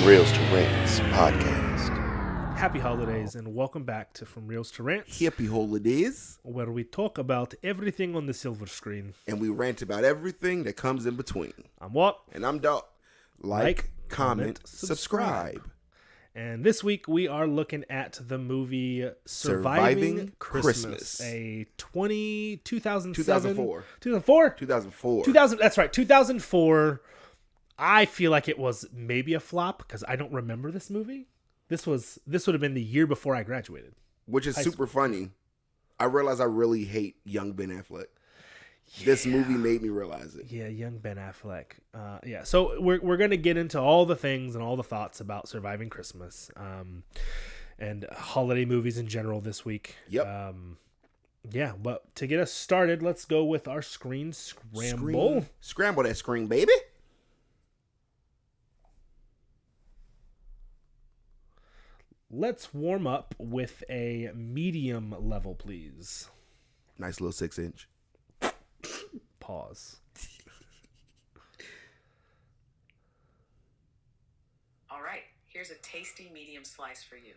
From Reels to Rants podcast. Happy holidays and welcome back to From Reels to Rants, Happy holidays. where we talk about everything on the silver screen. And we rant about everything that comes in between. I'm Walt. And I'm Dawks. Like, comment, subscribe. And this week we are looking at the movie Surviving Christmas. A 2007? 2004. 2004? 2004. 2000, that's right, 2004. I feel like it was maybe a flop because I don't remember this movie. This would have been the year before I graduated. Which is super funny. I realize I really hate young Ben Affleck. Yeah. This movie made me realize it. Yeah, young Ben Affleck. So we're going to get into all the things and all the thoughts about Surviving Christmas and holiday movies in general this week. Yep. But to get us started, let's go with our screen scramble. Scramble that screen, baby. Let's warm up with a medium level, please. Nice little 6-inch. Pause. All right, here's a tasty medium slice for you.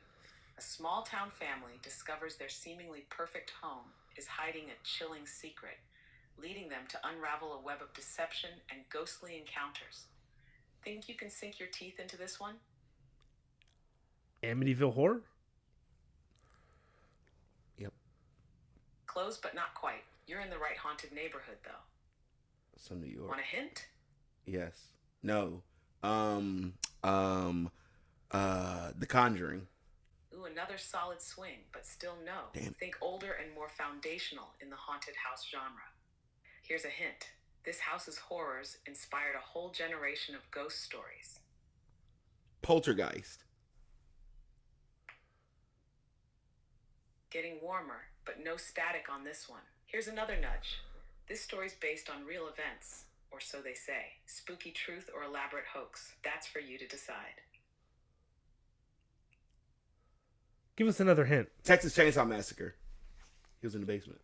A small town family discovers their seemingly perfect home is hiding a chilling secret, leading them to unravel a web of deception and ghostly encounters. Think you can sink your teeth into this one? Amityville Horror? Yep. Close, but not quite. You're in the right haunted neighborhood, though. Some New York. Want a hint? Yes. No. The Conjuring. Ooh, another solid swing, but still no. Damn. Think older and more foundational in the haunted house genre. Here's a hint. This house's horrors inspired a whole generation of ghost stories. Poltergeist. Getting warmer, but no static on this one. Here's another nudge. This story's based on real events, or so they say. Spooky truth or elaborate hoax. That's for you to decide. Give us another hint. Texas Chainsaw Massacre. He was in the basement.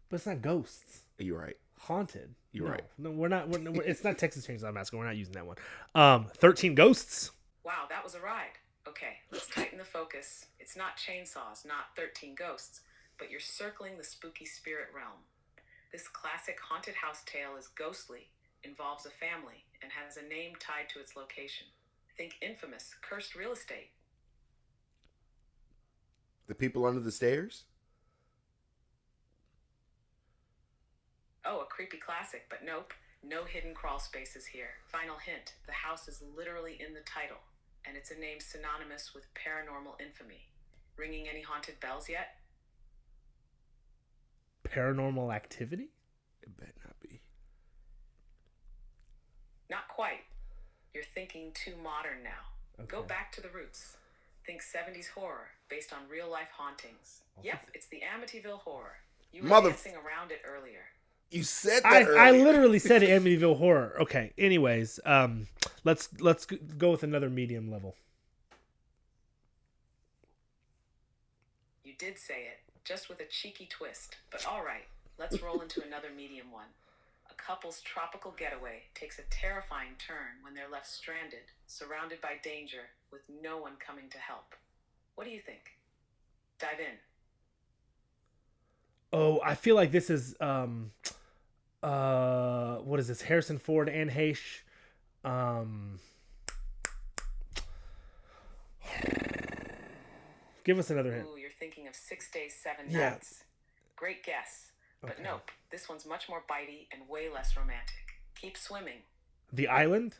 But it's not ghosts. You're right. Haunted. You're right. No, we're not. It's not Texas Chainsaw Massacre. We're not using that one. 13 Ghosts. Wow, that was a ride. Okay, let's tighten the focus. It's not chainsaws, not 13 ghosts, but you're circling the spooky spirit realm. This classic haunted house tale is ghostly, involves a family, and has a name tied to its location. Think infamous, cursed real estate. The People Under the Stairs? Oh, a creepy classic, but nope. No hidden crawl spaces here. Final hint, the house is literally in the title, and it's a name synonymous with paranormal infamy. Ringing any haunted bells yet? Paranormal Activity? It better not be. Not quite. You're thinking too modern now. Okay. Go back to the roots. Think 70s horror, based on real-life hauntings. Yep, it's the Amityville Horror. You were dancing around it earlier. You said that earlier. I literally said Amityville Horror. Okay, anyways, let's go with another medium level. You did say it, just with a cheeky twist. But all right, let's roll into another medium one. A couple's tropical getaway takes a terrifying turn when they're left stranded, surrounded by danger, with no one coming to help. What do you think? Dive in. Oh, I feel like this is what is this? Harrison Ford and Heche. Give us another hint. Ooh, you're thinking of 6 Days, 7 Yeah. Nights. Great guess. But Okay. nope, this one's much more bitey and way less romantic. Keep swimming. The Island?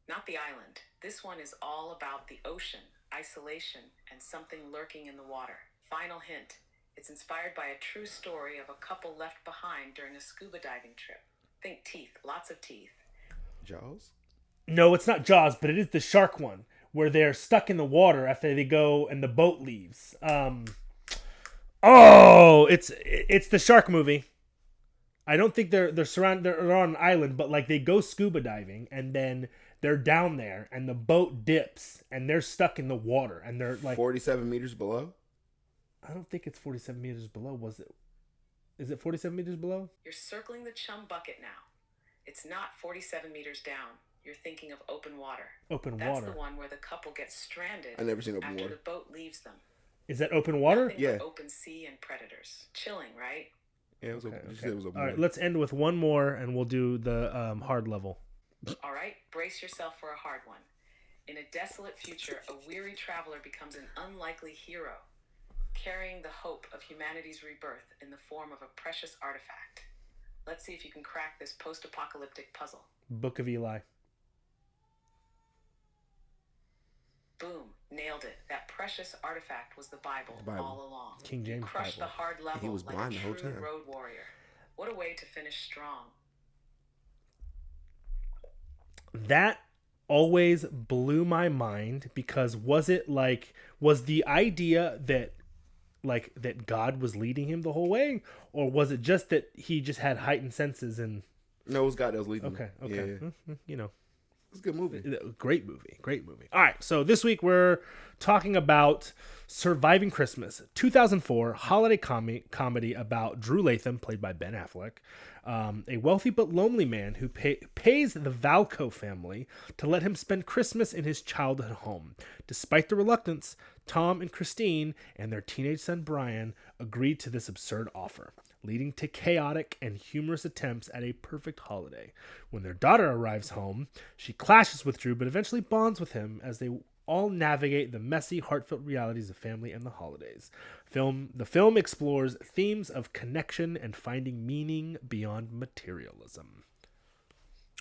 Not the island. This one is all about the ocean, isolation, and something lurking in the water. Final hint. It's inspired by a true story of a couple left behind during a scuba diving trip. Think teeth, lots of teeth. Jaws? No, it's not Jaws, but it is the shark one, where they're stuck in the water after they go and the boat leaves. It's the shark movie. I don't think they're surrounded. They're on an island, but like they go scuba diving and then they're down there and the boat dips and they're stuck in the water and they're like 47 meters below? I don't think it's 47 meters below. Was it? Is it 47 meters below? You're circling the chum bucket now. It's not 47 meters down. You're thinking of Open Water. Open That's Water. the one where the couple gets stranded I never seen Open after Water. the boat leaves them. Is that Open Water? Nothing Yeah. but open sea and predators. Chilling, right? Yeah, it was open. You said it was open. All right, water. let's end with one more, and we'll do the hard level. All right, brace yourself for a hard one. In a desolate future, a weary traveler becomes an unlikely hero, carrying the hope of humanity's rebirth in the form of a precious artifact. Let's see if you can crack this post-apocalyptic puzzle. Book of Eli. Boom, nailed it. That precious artifact was the Bible, Bible. all along. King James You crushed Bible. the hard level He was like blind a the whole true time. road warrior. What a way to finish strong. That always blew my mind because was the idea that God was leading him the whole way, or was it just that he just had heightened senses and No, it was God that was leading. okay. Yeah. You know, It's a good movie. great movie. All right, so this week we're talking about Surviving Christmas, 2004 holiday comedy about Drew Latham, played by Ben Affleck, a wealthy but lonely man who pays the Valco family to let him spend Christmas in his childhood home. Despite the reluctance, Tom and Christine and their teenage son Brian agreed to this absurd offer, leading to chaotic and humorous attempts at a perfect holiday. When their daughter arrives home, she clashes with Drew but eventually bonds with him as they all navigate the messy, heartfelt realities of family and the holidays. The film explores themes of connection and finding meaning beyond materialism.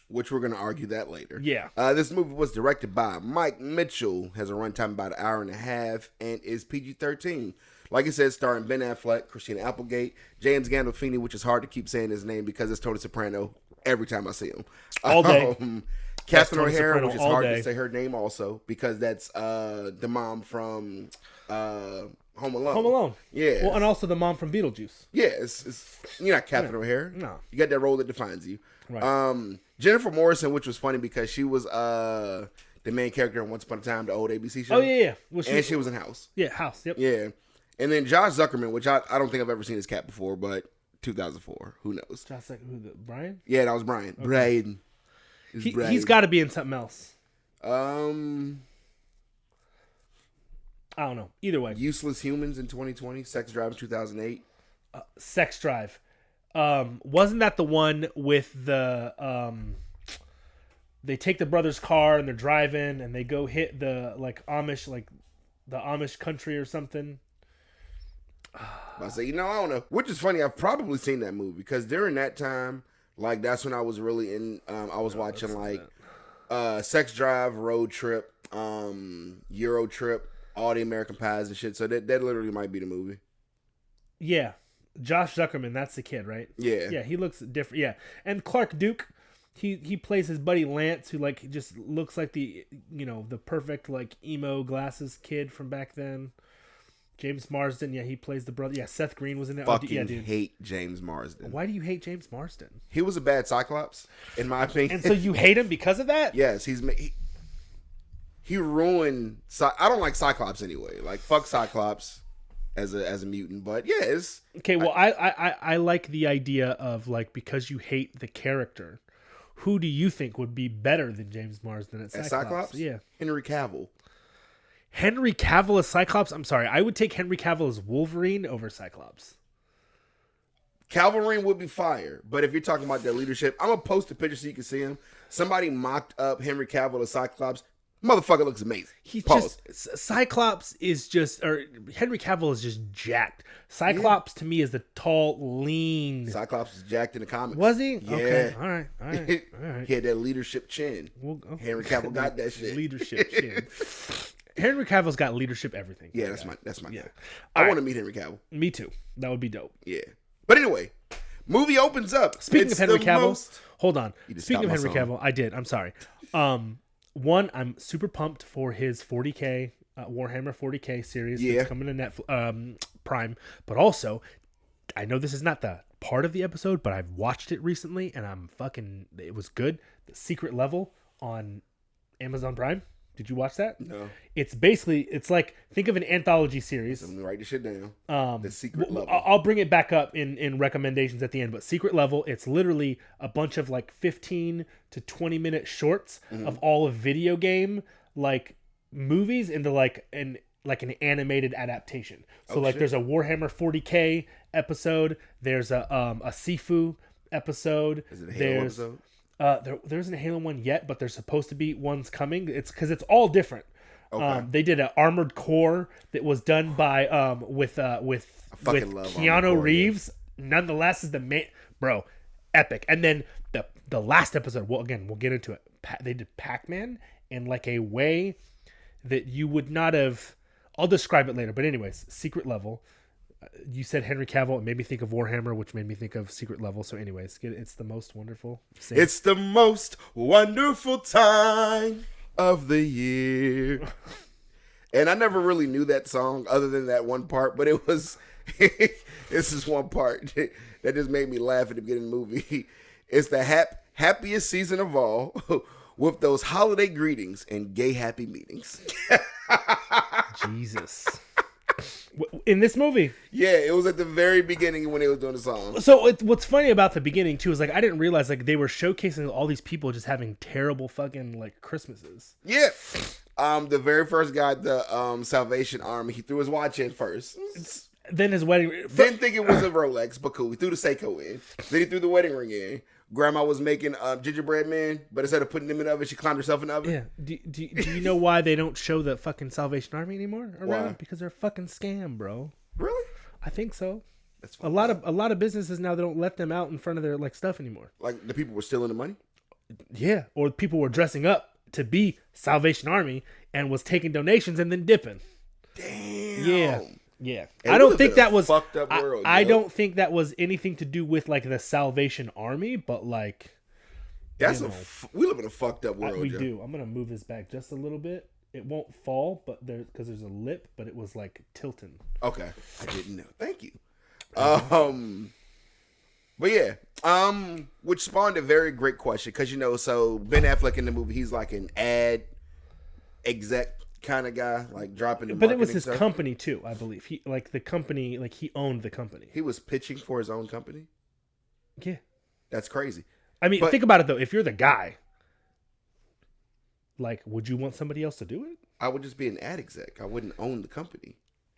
Which we're going to argue that later. Yeah. This movie was directed by Mike Mitchell, has a runtime about an hour and a half, and is PG-13. Like I said, starring Ben Affleck, Christina Applegate, James Gandolfini, which is hard to keep saying his name because it's Tony Soprano every time I see him. All day. Catherine Tony O'Hara, Soprano which is all hard day. to say her name also because that's the mom from Home Alone. Home Alone. Yeah. Well, and also the mom from Beetlejuice. Yeah, you're not Catherine O'Hara. No. You got that role that defines you. Right. Jennifer Morrison, which was funny because she was the main character in Once Upon a Time, the old ABC show. Oh, yeah. Well, And she was in House. Yeah, House. Yep. Yeah. And then Josh Zuckerman, which I don't think I've ever seen his cat before, but 2004. Who knows? Just like Brian? Yeah, that was Brian. Okay. Brian. He's got to be in something else. I don't know. Either way. Useless Humans in 2020. Sex Drive in 2008. Sex Drive. Wasn't that the one with the they take the brother's car and they're driving and they go hit the Amish country or something? I say, I don't know. Which is funny. I've probably seen that movie because during that time, that's when I was really in. I was watching Sex Drive, Road Trip, Euro Trip, all the American Pies and shit. So that literally might be the movie. Yeah. Josh Zuckerman, that's the kid, right? Yeah. Yeah, he looks different. Yeah. And Clark Duke, he plays his buddy Lance, who just looks like the perfect emo glasses kid from back then. James Marsden, yeah, he plays the brother. Yeah, Seth Green was in there. Fucking hate James Marsden. Why do you hate James Marsden? He was a bad Cyclops, in my opinion. And so you hate him because of that? Yes, he ruined. I don't like Cyclops anyway. Fuck Cyclops as a mutant, but yeah, it's okay. Well, I like the idea of because you hate the character. Who do you think would be better than James Marsden at Cyclops? Yeah, Henry Cavill. Henry Cavill as Cyclops? I'm sorry. I would take Henry Cavill as Wolverine over Cyclops. Cavalry would be fire, but if you're talking about their leadership, I'm going to post a picture so you can see him. Somebody mocked up Henry Cavill as Cyclops. Motherfucker looks amazing. Cyclops is Henry Cavill is just jacked. Cyclops to me is the tall, lean. Cyclops is jacked in the comics. Was he? Yeah. Okay. All right. He had that leadership chin. Henry Cavill got that shit. Leadership chin. Henry Cavill's got leadership everything. Yeah, that's my guy. All I want to meet Henry Cavill. Me too. That would be dope. Yeah. But anyway, movie opens up. Speaking of Henry Cavill, hold on. Speaking of Henry Cavill, I did. I'm sorry. One, I'm super pumped for his 40K Warhammer 40K series that's coming to Netflix, Prime. But also, I know this is not the part of the episode, but I've watched it recently and it was good. The Secret Level on Amazon Prime. Did you watch that? No. It's basically, it's like, think of an anthology series. Let me write this shit down. The Secret Level. I'll bring it back up in recommendations at the end, but Secret Level, it's literally a bunch of like 15 to 20 minute shorts of all of video game like movies into like an animated adaptation. So there's a Warhammer 40K episode, there's a Sifu episode. Is it a Halo episode? There isn't a Halo one yet, but there's supposed to be ones coming. It's because it's all different. Okay. They did an Armored Core that was done by with Keanu Reeves. Yeah. Nonetheless, is the main epic. And then the last episode. Well, again, we'll get into it. They did Pac-Man in like a way that you would not have. I'll describe it later. But anyways, Secret Level. You said Henry Cavill. It made me think of Warhammer, which made me think of Secret Level. So anyways, it's the most wonderful. It's the most wonderful time of the year. And I never really knew that song other than that one part, but it was this is one part that just made me laugh at the beginning of the movie. It's the happiest season of all with those holiday greetings and gay happy meetings. Jesus. In this movie. Yeah, it was at the very beginning when they was doing the song. So what's funny about the beginning too is like I didn't realize like they were showcasing all these people just having terrible fucking like Christmases. Yeah. The very first guy, the Salvation Army, he threw his watch in first. Then his wedding. Didn't think it was a Rolex, but cool. He threw the Seiko in. Then he threw the wedding ring in. Grandma was making gingerbread men, but instead of putting them in the oven, she climbed herself in the oven. Yeah. Do you know why they don't show the fucking Salvation Army anymore around? Why? Because they're a fucking scam, bro. Really? I think so. That's a lot of businesses now, they don't let them out in front of their like stuff anymore. Like the people were stealing the money? Yeah. Or people were dressing up to be Salvation Army and was taking donations and then dipping. Damn. Yeah. Yeah, And I don't think that was fucked up world. I don't think that was anything to do with like the Salvation Army, but like that's we live in a fucked up world. We do. I'm gonna move this back just a little bit. It won't fall, but because there's a lip, but it was like tilting. Okay, I didn't know. Thank you. But yeah, which spawned a very great question because so Ben Affleck in the movie, he's like an ad exec kind of guy, like dropping the but it was his stuff. company too, I believe. He he owned the company. He was pitching for his own company. Yeah, that's crazy. I mean, think about it though. If you're the guy, like, would you want somebody else to do it? I would just be an ad exec. I wouldn't own the company.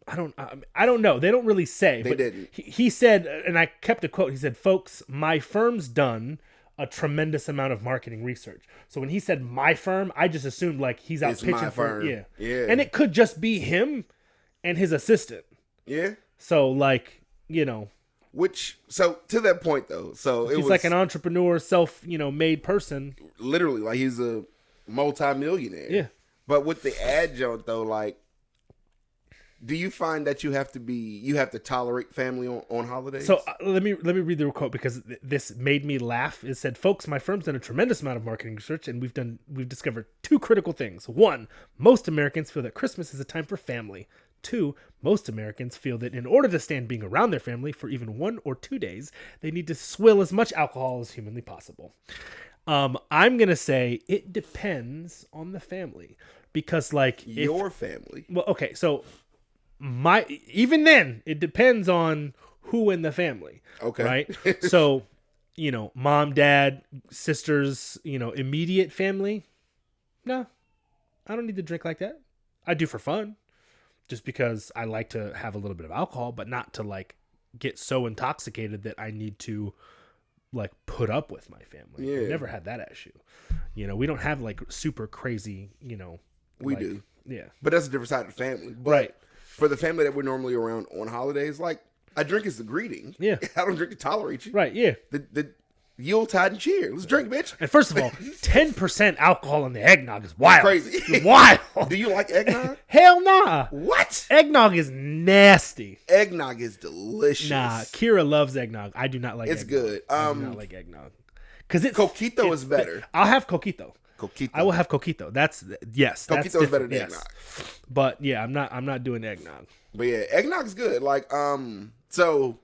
I don't know. They don't really say. They didn't. He said, and I kept a quote. He said, "Folks, my firm's done a tremendous amount of marketing research." So when he said my firm, I just assumed like he's out pitching for yeah. And it could just be him and his assistant. Yeah. So like, so to that point though, so he's like an entrepreneur, made person. Literally, like he's a multi-millionaire. Yeah. But with the adjunct though, like, do you find that you have to tolerate family on holidays? So let me read the quote because this made me laugh. It said, "Folks, my firm's done a tremendous amount of marketing research, and we've discovered two critical things. One, most Americans feel that Christmas is a time for family. Two, most Americans feel that in order to stand being around their family for even 1 or 2 days, they need to swill as much alcohol as humanly possible." I'm gonna say it depends on the family because, like, your family. Well, okay, so. Even then, it depends on who in the family. Okay. Right? So, mom, dad, sisters, immediate family. No, I don't need to drink like that. I do for fun. Just because I like to have a little bit of alcohol, but not to like get so intoxicated that I need to like put up with my family. Yeah. I've never had that issue. We don't have like super crazy, We do. Yeah. But that's a different side of the family. But right. For the family that we're normally around on holidays, like, I drink as the greeting. Yeah. I don't drink to tolerate you. Right, yeah. The Yuletide and cheer. Let's drink, bitch. And first of all, 10% alcohol in the eggnog is wild. Crazy. It's wild. Do you like eggnog? Hell nah. What? Eggnog is nasty. Eggnog is delicious. Nah, Kira loves eggnog. I do not like it's eggnog. Good. I do not like eggnog. Because Coquito is better. I'll have coquito. Coquito. I will have coquito. Coquito is better than eggnog. But yeah, I'm not doing eggnog. But yeah, eggnog's good. Like, so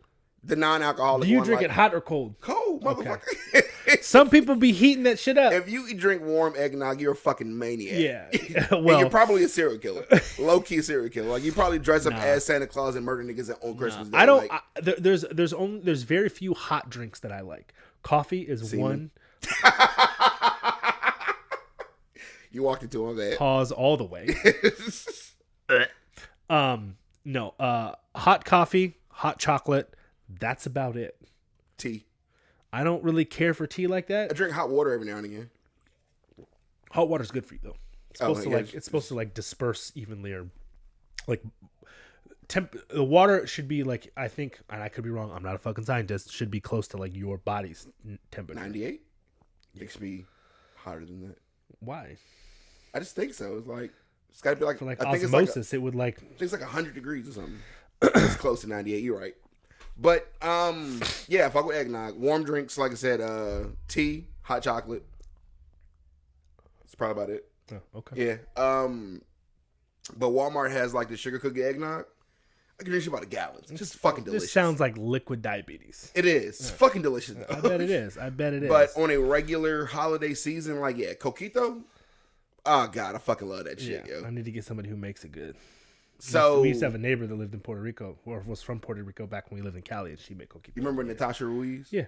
The non-alcoholic. Do you one, drink like, it hot or cold? cold, Okay. motherfucker? Some people be heating that shit up. If you drink warm eggnog, you're a fucking maniac. Yeah. And Well, you're probably a serial killer. Low key serial killer. Like you probably dress up as Santa Claus and murder niggas on Christmas Day. I don't. Like, There's very few hot drinks that I like. Coffee is one. You walked into on that. Pause all the way. No. Hot coffee, hot chocolate. That's about it. Tea. I don't really care for tea like that. I drink hot water every now and again. Hot water's good for you though. It's supposed to like disperse evenly or like the water should be like, I think, and I could be wrong, I'm not a fucking scientist, should be close to like your body's temperature. 98? It should be hotter than that. Why? I just think so. It's got to be like, For like I think osmosis, it would like. I think it's like 100 degrees or something. It's close to 98. You're right. But yeah, fuck with eggnog. Warm drinks, like I said, tea, hot chocolate. That's probably about it. Oh, okay. Yeah. But Walmart has like the sugar cookie eggnog. I can drink you about a gallon. It's just fucking delicious. This sounds like liquid diabetes. It is. It's fucking delicious though. I bet it is. But on a regular holiday season, like coquito. Oh god, I fucking love that shit, yo. I need to get somebody who makes it good. So we used to have a neighbor that lived in Puerto Rico, or was from Puerto Rico back when we lived in Cali, and she made coquito. You remember Natasha Ruiz? Yeah.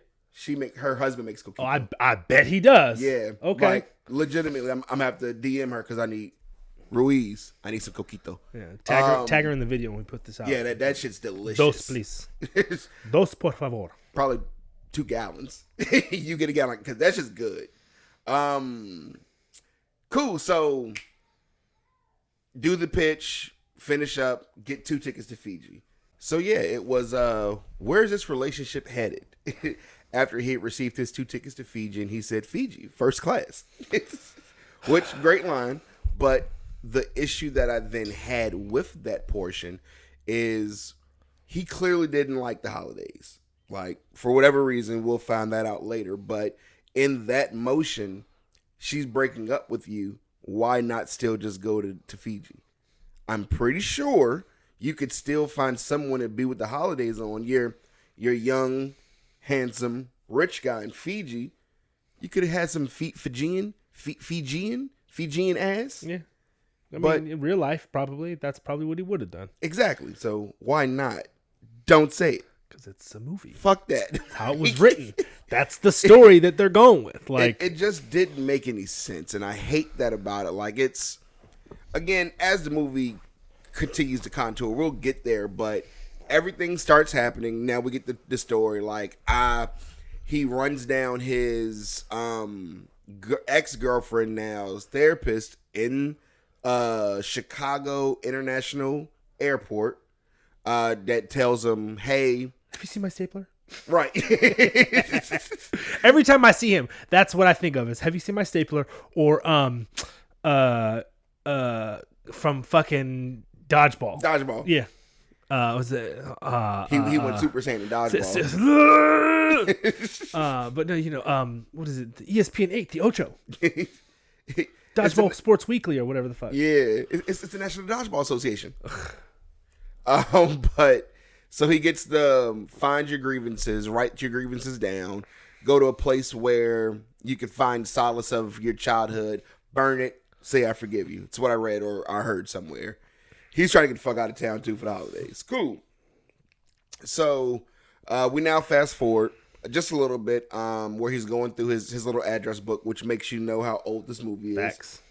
Her husband makes coquito. Oh, I bet he does. Yeah. Okay. Like, legitimately, I'm gonna have to DM her because I need Ruiz. I need some coquito. Yeah. Tag her in the video when we put this out. Yeah, that shit's delicious. Dos, please. Dos, por favor. Probably 2 gallons. You get a gallon because that's just good. Cool. So do the pitch, finish up, get 2 tickets to Fiji. So yeah, it was where's this relationship headed? After he had received his 2 tickets to Fiji, and he said Fiji, first class. Which great line, but the issue that I then had with that portion is he clearly didn't like the holidays. Like, for whatever reason, we'll find that out later, but in that motion, she's breaking up with you. Why not still just go to Fiji? I'm pretty sure you could still find someone to be with the holidays on. You're young, handsome, rich guy in Fiji. You could have had some Fijian ass. Yeah. I mean, in real life, probably, that's probably what he would have done. Exactly. So why not? Don't say it. Because it's a movie. Fuck that. That's how it was written. That's the story that they're going with. Like it just didn't make any sense, and I hate that about it. Like, it's, again, as the movie continues to contour, we'll get there, but everything starts happening. Now we get the story. Like, he runs down his ex-girlfriend now's therapist in Chicago International Airport that tells him, hey, have you seen my stapler? Right. Every time I see him, that's what I think of is, have you seen my stapler? Or from fucking Dodgeball. Yeah. Was it he went Super Saiyan in Dodgeball. But no, what is it? The ESPN 8, the Ocho. Dodgeball Sports Weekly or whatever the fuck. Yeah. It's the National Dodgeball Association. But so he gets the find your grievances, write your grievances down, go to a place where you can find solace of your childhood, burn it, say I forgive you. It's what I read or I heard somewhere. He's trying to get the fuck out of town too for the holidays. Cool. So we now fast forward just a little bit where he's going through his little address book, which makes you know how old this movie is. Facts.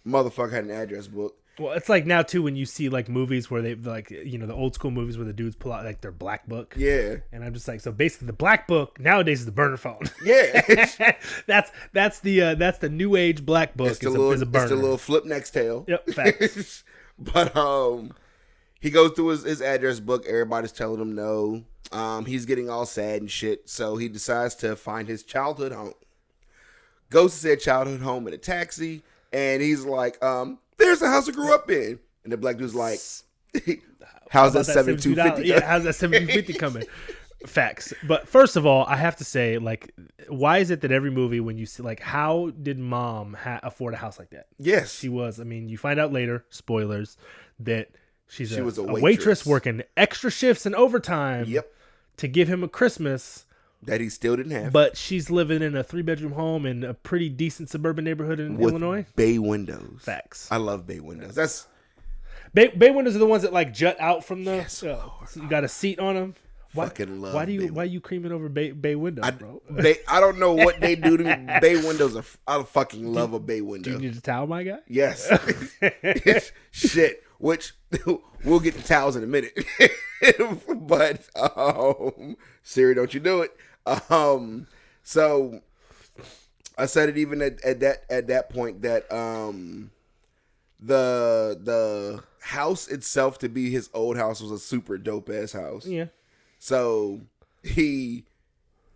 Motherfucker had an address book. Well, it's like now too when you see like movies where they like the old school movies where the dudes pull out like their black book. Yeah. And I'm just like, so basically the black book nowadays is the burner phone. Yeah. that's the new age black book. It's a burner. It's the little flip next tail. Yep. Facts. But he goes through his address book. Everybody's telling him no. He's getting all sad and shit. So he decides to find his childhood home. Goes to said childhood home in a taxi, and he's like, there's the house I grew up in. And the black dude's like, how's that $72.50? Yeah, how's that $72.50 coming? Facts. But first of all, I have to say, like, why is it that every movie when you see, like, how did mom afford a house like that? Yes. She was, I mean, you find out later, spoilers, that she was a waitress waitress working extra shifts and overtime. Yep. to give him a Christmas that he still didn't have. But she's living in a 3-bedroom home in a pretty decent suburban neighborhood in with Illinois. Bay windows. Facts. I love bay windows. That's bay windows are the ones that like jut out from the. Yes, so you got a seat on them. Fucking love. Why are you creaming over bay windows, bro? I don't know what they do to me. Bay windows are. I fucking love a bay window. Do you need a towel, my guy? Yes. Shit. Which we'll get the towels in a minute. But Siri, don't you do it? So I said it even at that point that the house itself to be his old house was a super dope ass house. Yeah. So he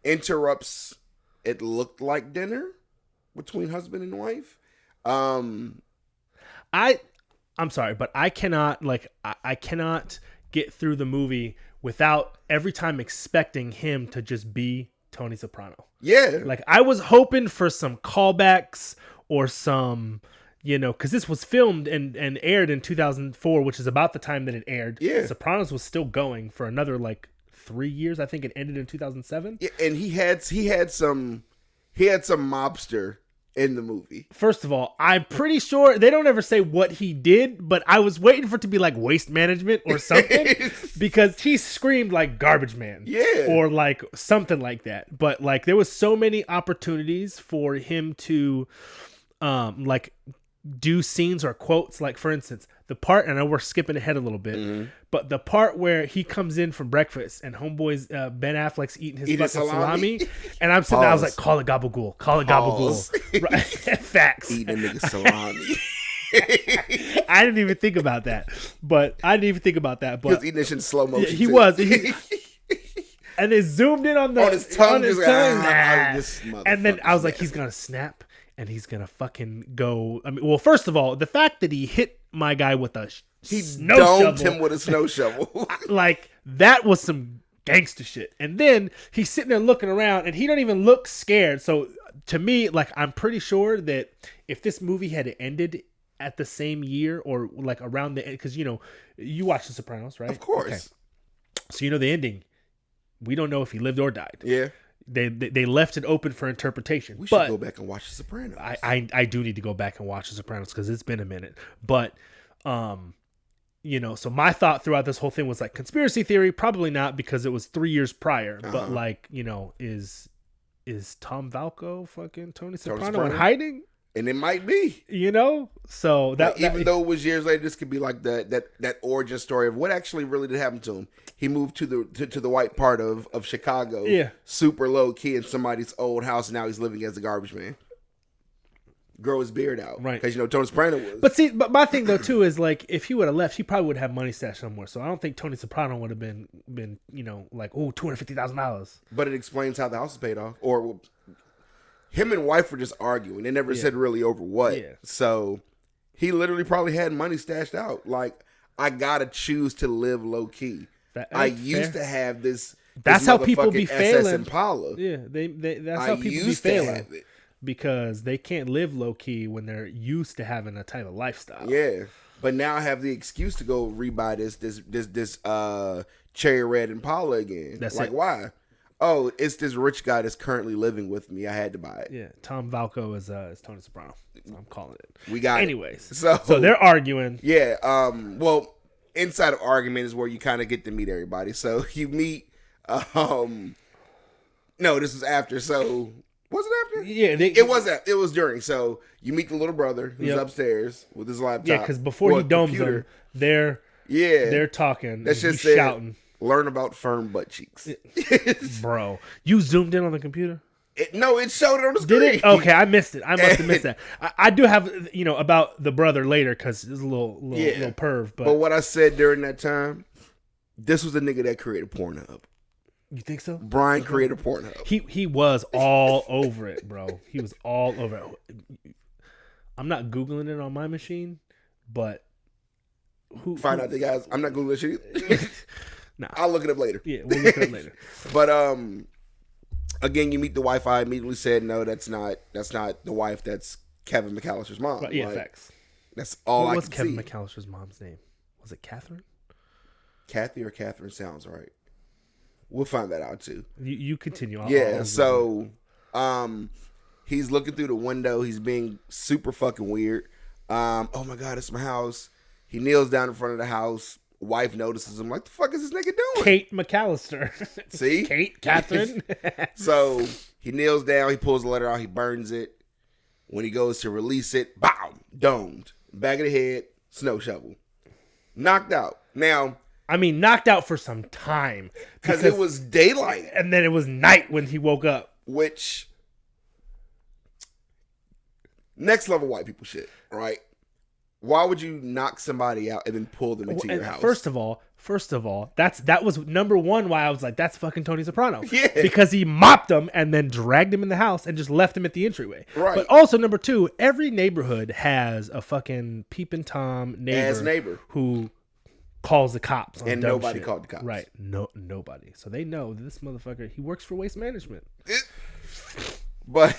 interrupts. It looked like dinner between husband and wife. I'm sorry, but I cannot get through the movie without every time expecting him to just be Tony Soprano. Yeah. Like I was hoping for some callbacks or some, because this was filmed and aired in 2004, which is about the time that it aired. Yeah. Sopranos was still going for another 3 years. I think it ended in 2007. Yeah, and he had some mobster in the movie. First of all, I'm pretty sure they don't ever say what he did, but I was waiting for it to be like waste management or something because he screamed like garbage man. Yeah. Or like something like that. But there was so many opportunities for him to do scenes or quotes. Like for instance, the part, and I know we're skipping ahead a little bit, but the part where he comes in from breakfast and homeboy's Ben Affleck's eating his fucking salami, and I'm sitting there, I was like, call it gabagool, call it gabagool. Right. Facts. Eating a nigga salami. I didn't even think about that, but he was eating this in slow motion. He was. And it zoomed in on his tongue. And then I was like, he's gonna snap. And he's going to fucking go. I mean, well, first of all, the fact that he hit my guy with a snow domed shovel. Him with a snow shovel. That was some gangster shit. And then he's sitting there looking around and he don't even look scared. So to me, I'm pretty sure that if this movie had ended at the same year or around the end, because, you watch The Sopranos, right? Of course. Okay. So the ending. We don't know if he lived or died. Yeah. They left it open for interpretation. We should go back and watch The Sopranos. I do need to go back and watch The Sopranos because it's been a minute. But, so my thought throughout this whole thing was conspiracy theory. Probably not because it was 3 years prior. But is Tom Valco fucking Tony Soprano in hiding? And it might be, So even though it was years later, this could be like that origin story of what actually really did happen to him. He moved to the white part of Chicago, super low key in somebody's old house, and now he's living as a garbage man. Grow his beard out, right? Because Tony Soprano was. But my thing though too is if he would have left, he probably would have money stashed somewhere. So I don't think Tony Soprano would have been $250,000. But it explains how the house is paid off, or. Him and wife were just arguing. They never said really over what. Yeah. So he literally probably had money stashed out. I gotta choose to live low key. I used to have this. That's how people be failing. Impala. Yeah, that's how people be failing because they can't live low key when they're used to having a type of lifestyle. Yeah, but now I have the excuse to go rebuy this cherry red Impala again. That's why? Oh, it's this rich guy that's currently living with me. I had to buy it. Yeah, Tom Valco is Tony Soprano. So I'm calling it. We got Anyways, it. So they're arguing. Yeah. Well, inside of argument is where you kind of get to meet everybody. So you meet. No, this was after. So was it after? Yeah, it was during. So you meet the little brother who's upstairs with his laptop. Yeah, because before he domes them, they're talking. That's just shouting. Learn about firm butt cheeks. Bro, you zoomed in on the computer? It showed it on the screen. Did it? Okay, I missed it. I must have missed that. I do have, about the brother later because it's a little perv. But what I said during that time, this was the nigga that created Pornhub. You think so? Brian created Pornhub. He was all over it, bro. He was all over it. I'm not Googling it on my machine, but Find out the guys. I'm not Googling shit. Nah. I'll look it up later. Yeah, we'll look it up later. But again, you meet the wife. I immediately said, no, that's not the wife. That's Kevin McAllister's mom. Right, yeah, facts. That's all I can see. What was Kevin McAllister's mom's name? Was it Catherine? Kathy or Catherine sounds right. We'll find that out too. You continue. So he's looking through the window. He's being super fucking weird. Oh my God, it's my house. He kneels down in front of the house. Wife notices him. Like, the fuck is this nigga doing? Kate McAllister. See? Catherine. So he kneels down. He pulls the letter out. He burns it. When he goes to release it, bow, domed. Back of the head, snow shovel. Knocked out. Now, I mean, knocked out for some time. Because it was daylight. And then it was night when he woke up. Which, next level white people shit, right? Why would you knock somebody out and then pull them into your house? First of all, that was number one why I was like, that's fucking Tony Soprano. Yeah. Because he mopped him and then dragged him in the house and just left him at the entryway. Right. But also, number two, every neighborhood has a fucking peeping Tom neighbor who calls the cops on and dumb nobody shit. called the cops. Right. No, nobody. So they know this motherfucker, he works for Waste Management. But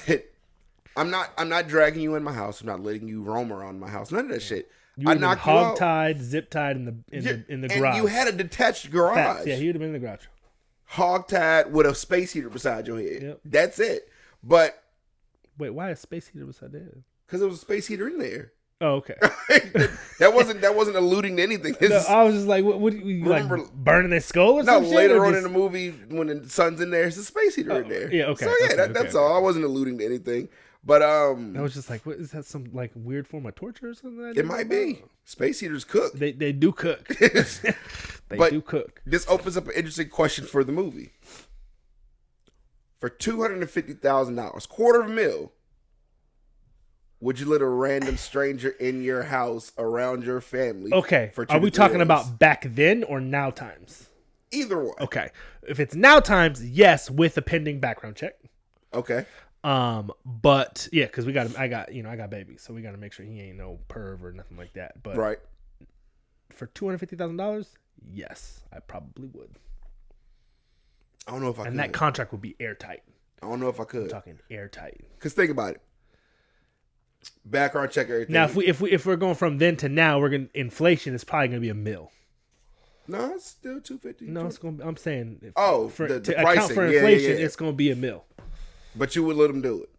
I'm not dragging you in my house. I'm not letting you roam around my house. None of that shit. You would have been hog-tied, zip-tied in the garage. And you had a detached garage. Facts. Yeah, he would have been in the garage. Hog-tied with a space heater beside your head. Yep. That's it. But wait, why a space heater beside that? because there was a space heater in there. Oh, okay. that wasn't alluding to anything. No, I was just like, what you remember, like burning their skull or no, something? later on in the movie, when the sun's in there, there's a space heater in there. Yeah, okay. So yeah, that's all. I wasn't alluding to anything. But I was just like, what is that? Some like weird form of torture or something? It might be. Space heaters cook. They do cook. They do cook. This opens up an interesting question for the movie. For $250,000, $250,000, would you let a random stranger in your house around your family? Okay. For Are we talking about back then or now times? Either one. Okay. If it's now times, yes, with a pending background check. Okay. But yeah, because I got babies, so we got to make sure he ain't no perv or nothing like that. But right. For $250,000, yes, I probably would. I don't know if I could. And that contract would be airtight. I don't know if I could. I'm talking airtight. Because think about it. Background check everything. Now, if we're going from then to now, inflation is probably going to be $1 million. No, it's still $250,000. No, it's going. I'm saying. The to pricing. account for inflation, yeah. it's going to be $1 million. But you would let him do it.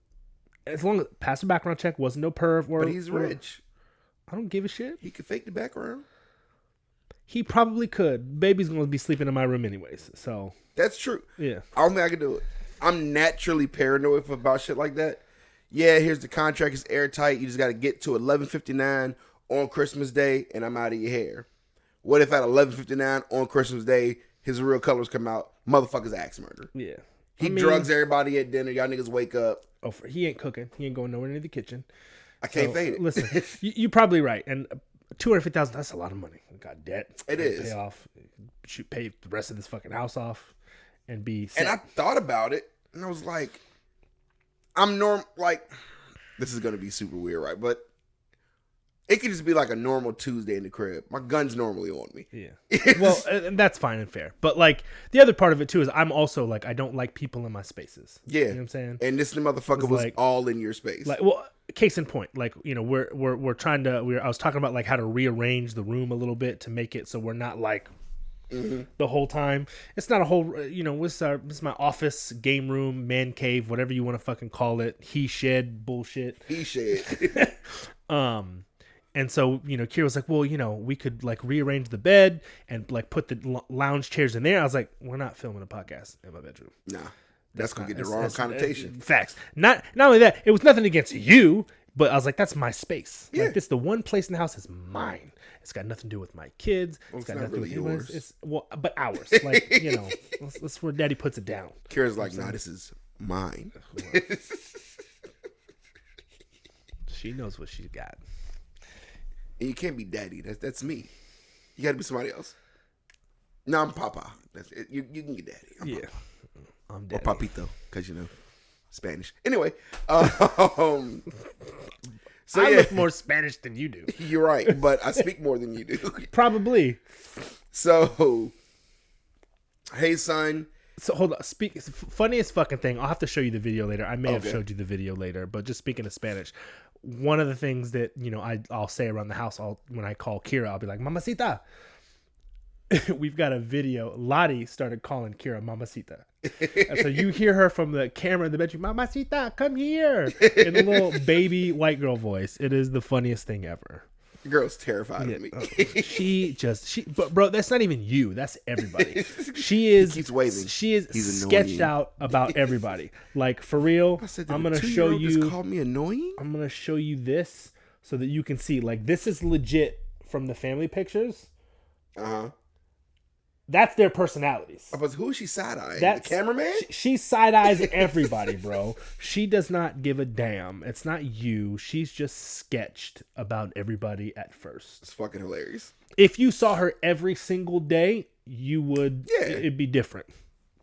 As long as pass the background check, wasn't no perv. But he's rich. I don't give a shit. He could fake the background. He probably could. Baby's going to be sleeping in my room anyways. So that's true. Yeah. I don't think I could do it. I'm naturally paranoid about shit like that. Yeah, here's the contract. It's airtight. You just got to get to 11:59 on Christmas Day, and I'm out of your hair. What if at 11:59 on Christmas Day, his real colors come out? Motherfucker's axe murder. Yeah. He drugs everybody at dinner. Y'all niggas wake up. Oh, he ain't cooking. He ain't going nowhere near the kitchen. I can't fade it. Listen, you're probably right. And $250,000, that's a lot of money. We got debt. It is. Pay off. Pay the rest of this fucking house off and be set. And I thought about it, and I was like, this is going to be super weird, right? But it could just be like a normal Tuesday in the crib. My gun's normally on me. Yeah. Well, and that's fine and fair. But like the other part of it too is I'm also like, I don't like people in my spaces. Yeah. You know what I'm saying? And this motherfucker was like, all in your space. Like, well, case in point, like, you know, we're trying to, I was talking about like how to rearrange the room a little bit to make it so we're not like the whole time. It's not a whole, you know, this is my office, game room, man cave, whatever you want to fucking call it. He shed bullshit. He shed. And so, you know, Kira was like, well, you know, we could like rearrange the bed and like put the lounge chairs in there. I was like, we're not filming a podcast in my bedroom. Nah, that's going to get the wrong connotation. Facts. Not only that, it was nothing against you, but I was like, that's my space. Yeah. Like, this, the one place in the house is mine. It's got nothing to do with my kids. Well, it's got not nothing really to do with yours. it's but ours. Like, you know, that's where Daddy puts it down. Kira's like, nah, this is mine. She knows what she's got. And you can't be daddy. That's me. You got to be somebody else. No, I'm Papa. That's it. You can get daddy. I'm Papa. I'm daddy. Or Papito, because, you know, Spanish. Anyway. So I look more Spanish than you do. You're right, but I speak more than you do. Probably. So, hey, son. So hold on. Funniest fucking thing. I'll have to show you the video later. I may have Okay. showed you the video later, but just speaking of Spanish, one of the things that, you know, I'll say around the house, when I call Kira, I'll be like, "Mamacita." we've got a video. Lottie started calling Kira Mamacita. And so you hear her from the camera in the bedroom, Mamacita, come here, in a little baby white girl voice. It is the funniest thing ever. The girl's terrified of me. But bro, that's not even you. That's everybody. She is. He keeps waving. She is He's sketched annoying. out about everybody. Like for real. I'm gonna show you. Just called me annoying. I'm gonna show you this so that you can see. Like this is legit from the family pictures. That's their personalities. But who is she side-eyeing? The cameraman? She side-eyes everybody, bro. She does not give a damn. It's not you. She's just sketched about everybody at first. It's fucking hilarious. If you saw her every single day, you would, it'd be different,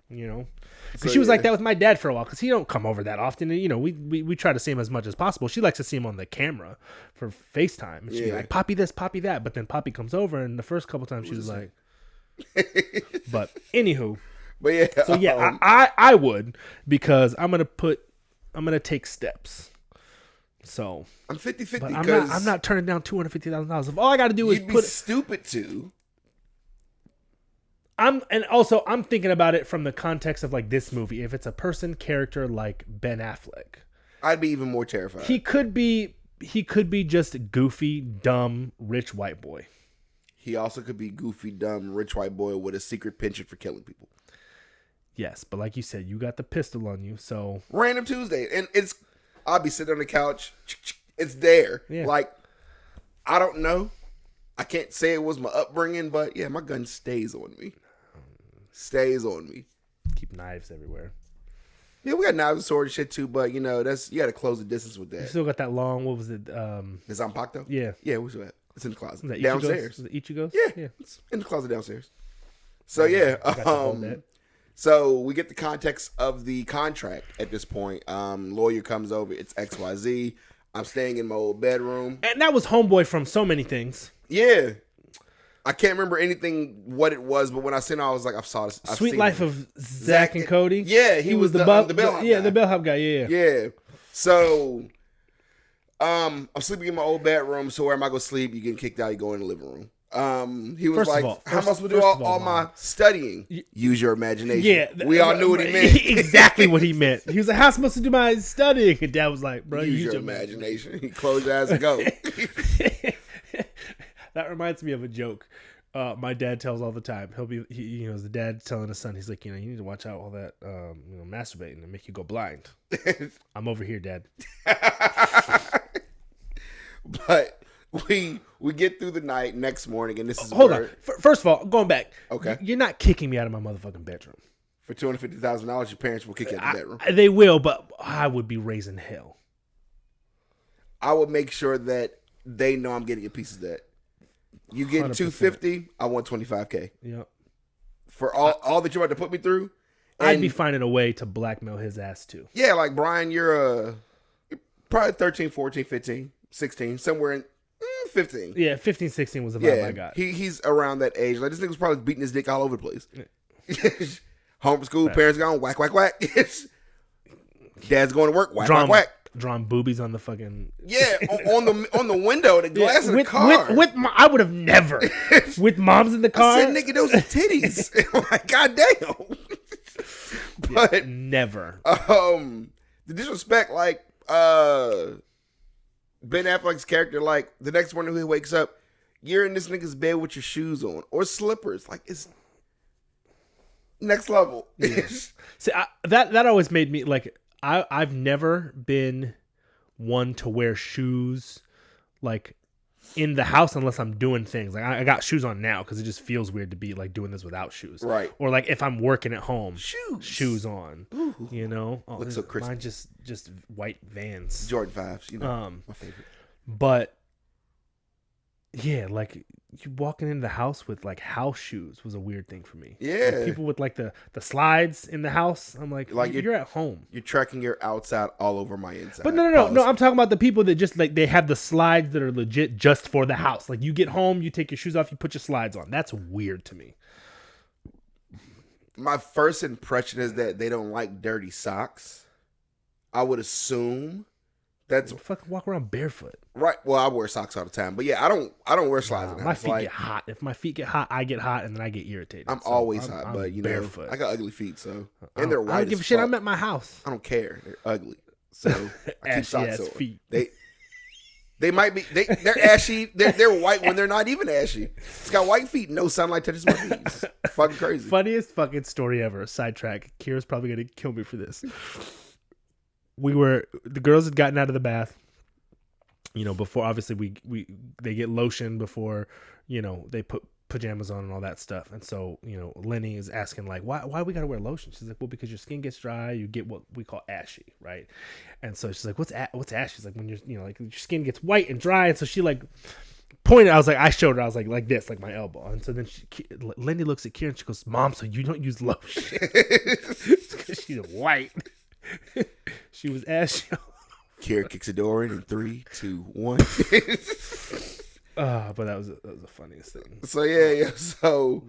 you know? Because she was like that with my dad for a while, because he don't come over that often. And, you know, we try to see him as much as possible. She likes to see him on the camera for FaceTime. And she'd be like, Poppy this, Poppy that. But then Poppy comes over, and the first couple times she was like... But anywho, so yeah, I would, because I'm gonna take steps. So I'm 50-50 but because I'm not turning down $250,000. If all I got to do is put stupid to. I'm thinking about it from the context of like this movie. If it's a character like Ben Affleck, I'd be even more terrified. He could be just goofy, dumb, rich white boy. He also could be goofy, dumb, rich white boy with a secret penchant for killing people. Yes, but like you said, you got the pistol on you, so... Random Tuesday. And I'll be sitting on the couch. It's there. Yeah. Like, I don't know. I can't say it was my upbringing, but yeah, my gun stays on me. Stays on me. Keep knives everywhere. Yeah, we got knives and sword and shit too, but you know, you got to close the distance with that. You still got that long, what was it? The Zampacto? Yeah. Yeah, where's that? It's in the closet. That downstairs. Is it Ichigo's? Yeah. It's in the closet downstairs. So yeah. So we get the context of the contract at this point. Lawyer comes over. It's XYZ. I'm staying in my old bedroom. And that was homeboy from so many things. Yeah. I can't remember anything what it was, but when I seen it, I was like, I've Sweet Life of Zach and Cody. Yeah, he was the bellhop guy. Yeah, the bellhop guy. Yeah. So I'm sleeping in my old bedroom, so where am I going to sleep? You're getting kicked out, you go in the living room. He was how am I supposed to do all my studying? Use your imagination. Yeah. We all knew what he meant. Exactly what he meant. He was like, how am I supposed to do my studying? And Dad was like, bro, use your imagination. He closed your eyes and go. That reminds me of a joke. My dad tells all the time. As the dad telling his son, he's like, you need to watch out all that, masturbating and make you go blind. I'm over here, Dad. But we get through the night next morning, and this is hold on. First of all, going back. Okay, you're not kicking me out of my motherfucking bedroom. For $250,000, your parents will kick you out of the bedroom. They will, but I would be raising hell. I would make sure that they know I'm getting a piece of that. You getting $250, I want $25K. Yep. For all that you're about to put me through. I'd be finding a way to blackmail his ass too. Yeah, like Brian, you're probably 13, 14, 15, 16, somewhere in 15. Yeah, 15, 16 was the vibe I got. He's around that age. Like this nigga's probably beating his dick all over the place. Homeschool, parents gone, whack, whack, whack. Dad's going to work, whack, whack, whack. Drawing boobies on the fucking on the window, the glass of the car. I would have never with moms in the car. I said, nigga, those are titties. Like, goddamn. But never. The disrespect, like Ben Affleck's character, like the next morning he wakes up, you're in this nigga's bed with your shoes on or slippers, like it's next level. Yeah. See, that always made me like. I've never been one to wear shoes like in the house unless I'm doing things. Like I got shoes on now because it just feels weird to be like doing this without shoes. Right. Or like if I'm working at home, shoes on. Ooh. Looks so crispy. Mine just white Vans. Jordan 5s, my favorite. But yeah, like you walking into the house with like house shoes was a weird thing for me. Yeah. Like, people with like the slides in the house. I'm like you're at home. You're tracking your outside all over my inside. But no. I'm talking about the people that just like they have the slides that are legit just for the house. Like you get home, you take your shoes off, you put your slides on. That's weird to me. My first impression is that they don't like dirty socks. I would assume That's fucking walk around barefoot. right. Well, I wear socks all the time, but yeah, I don't wear slides in the My house. feet Like, get hot. If my feet get hot, I get hot, and then I get irritated. I'm So always hot, I'm but you barefoot. know, I got ugly feet, so and they're white. I don't give a shit. I'm at my house. I don't care. They're ugly, so I keep Ashy socks ass on. feet. They might be they're ashy. They're white when they're not even ashy. It's got white feet. No sunlight touches my feet. It's fucking crazy. Funniest fucking story ever. Sidetrack. Kira's probably gonna kill me for this. The girls had gotten out of the bath. You know, before obviously they get lotion before, you know, they put pajamas on and all that stuff. And so, you know, Lenny is asking like, why we gotta wear lotion? She's like, well, because your skin gets dry, you get what we call ashy, right? And so she's like, what's ashy? She's like, when you're, you know, like your skin gets white and dry. And so she like pointed. I was like, I showed her. I was like this, like my elbow. And so then Lenny looks at Kira and she goes, Mom, so you don't use lotion because she's white. She was ashy. Kira kicks the door in 3, 2, 1. But that was the funniest thing. So yeah. So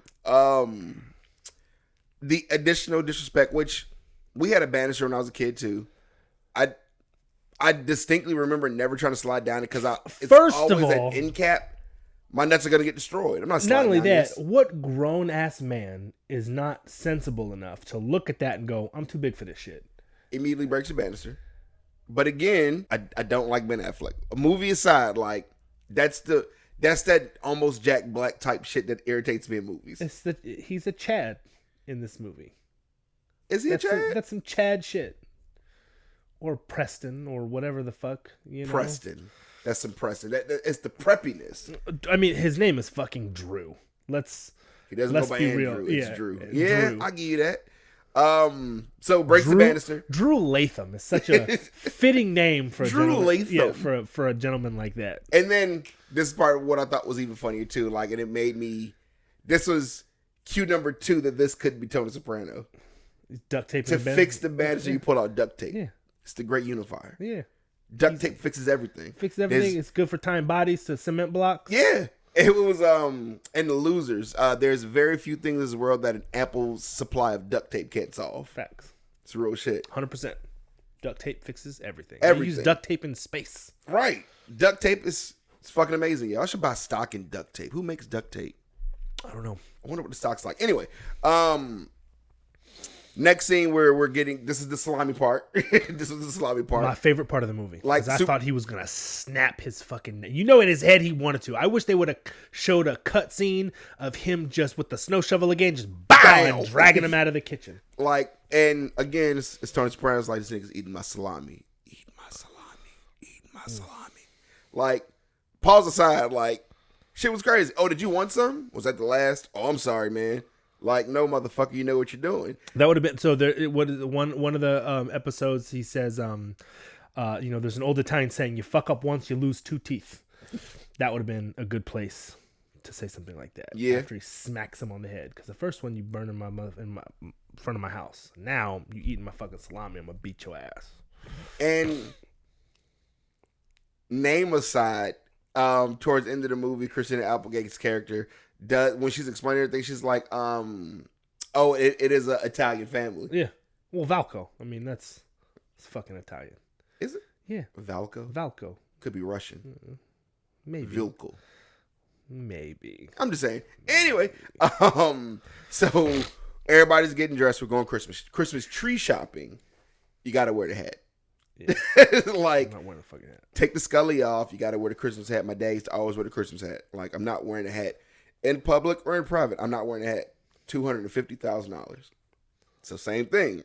the additional disrespect, which we had a banister when I was a kid too. I distinctly remember never trying to slide down it because it's First always of all, an end cap. My nuts are gonna get destroyed. I'm not sliding not only down that, this. what grown ass man is not sensible enough to look at that and go, I'm too big for this shit? Immediately breaks the banister. But again, I don't like Ben Affleck. A movie aside, like that's that almost Jack Black type shit that irritates me in movies. He's a Chad in this movie. Is he a Chad? That's some Chad shit. Or Preston or whatever the fuck, you know. Preston. That's some Preston. It's the preppiness. I mean, his name is fucking Drew. He doesn't go by Andrew. It's Drew. Yeah, Drew. I'll give you that. So breaks the banister. Drew Latham is such a fitting name for a gentleman. Yeah, for a gentleman like that. And then this is part of what I thought was even funnier too. Like, and it made me. This was cue number 2 that this could be Tony Soprano. Duct tape To fix the banister, you pull out duct tape. Yeah, it's the great unifier. Yeah, duct tape fixes everything. It's good for tying bodies to cement blocks. Yeah. It was and the losers. There's very few things in this world that an ample supply of duct tape can't solve. Facts. It's real shit. 100%. Duct tape fixes everything. Everything. Use duct tape in space. Right. Duct tape is fucking amazing. Y'all should buy stock in duct tape. Who makes duct tape? I don't know. I wonder what the stock's like. Anyway, next scene we're getting. This is the salami part. This is the salami part. My favorite part of the movie. Like, I thought he was gonna snap his fucking neck. You know, in his head he wanted to. I wish they would have showed a cut scene of him just with the snow shovel again, just bam, and dragging him out of the kitchen. Like, and again, it's Tony Soprano's like, this nigga's eating my salami. Eating my salami. Eating my salami. Like, pause aside, like, shit was crazy. Oh, did you want some? Was that the last? Oh, I'm sorry, man. Like, no, motherfucker, you know what you're doing. That would have been so. There, what is one of the episodes? He says, you know, there's an old Italian saying, "You fuck up once, you lose 2 teeth." That would have been a good place to say something like that. Yeah. After he smacks him on the head, because the first one you burn in my front of my house. Now you eating my fucking salami. I'm gonna beat your ass. And name aside, towards the end of the movie, Christina Applegate's character does, when she's explaining everything, she's like, oh, it is an Italian family. Yeah. Well, Valco. I mean, it's fucking Italian. Is it? Yeah. Valco. Could be Russian. Maybe. Vilko. Maybe. I'm just saying. Anyway, so everybody's getting dressed. We're going Christmas tree shopping. You got to wear the hat. Yeah. Like, I'm not wearing a fucking hat. Take the Scully off. You got to wear the Christmas hat. My dad used to always wear the Christmas hat. Like, I'm not wearing a hat in public or in private. I'm not wearing a hat. $250,000. So same thing.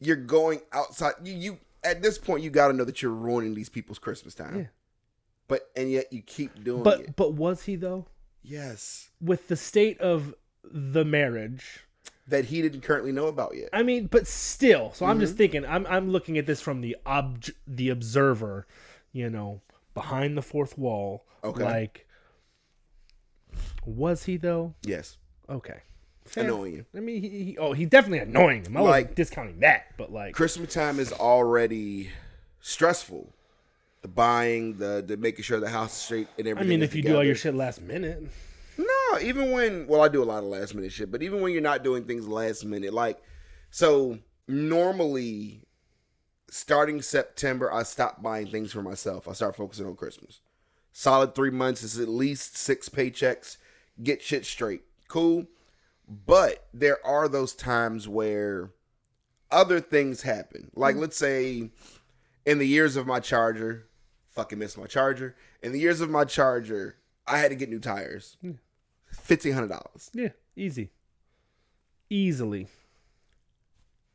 You're going outside. You at this point, you got to know that you're ruining these people's Christmas time. Yeah. And yet you keep doing it. But was he though? Yes. With the state of the marriage that he didn't currently know about yet. I mean, but still. So I'm just thinking. I'm looking at this from the observer. You know, behind the fourth wall. Okay. Like, was he though? Yes. Okay. Fair. Annoying you. I mean, he's definitely annoying him. I wasn't discounting that, but like, Christmas time is already stressful. The buying, the making sure the house is straight and everything. I mean, if you do all your shit last minute. No, even when, well, I do a lot of last minute shit, but even when you're not doing things last minute, like, so normally starting September, I stopped buying things for myself. I started focusing on Christmas. Solid 3 months is at least 6 paychecks. Get shit straight. Cool. But there are those times where other things happen. Like, let's say in the years of my Charger, fucking missed my Charger. In the years of my Charger, I had to get new tires. $1,500. Yeah, easily.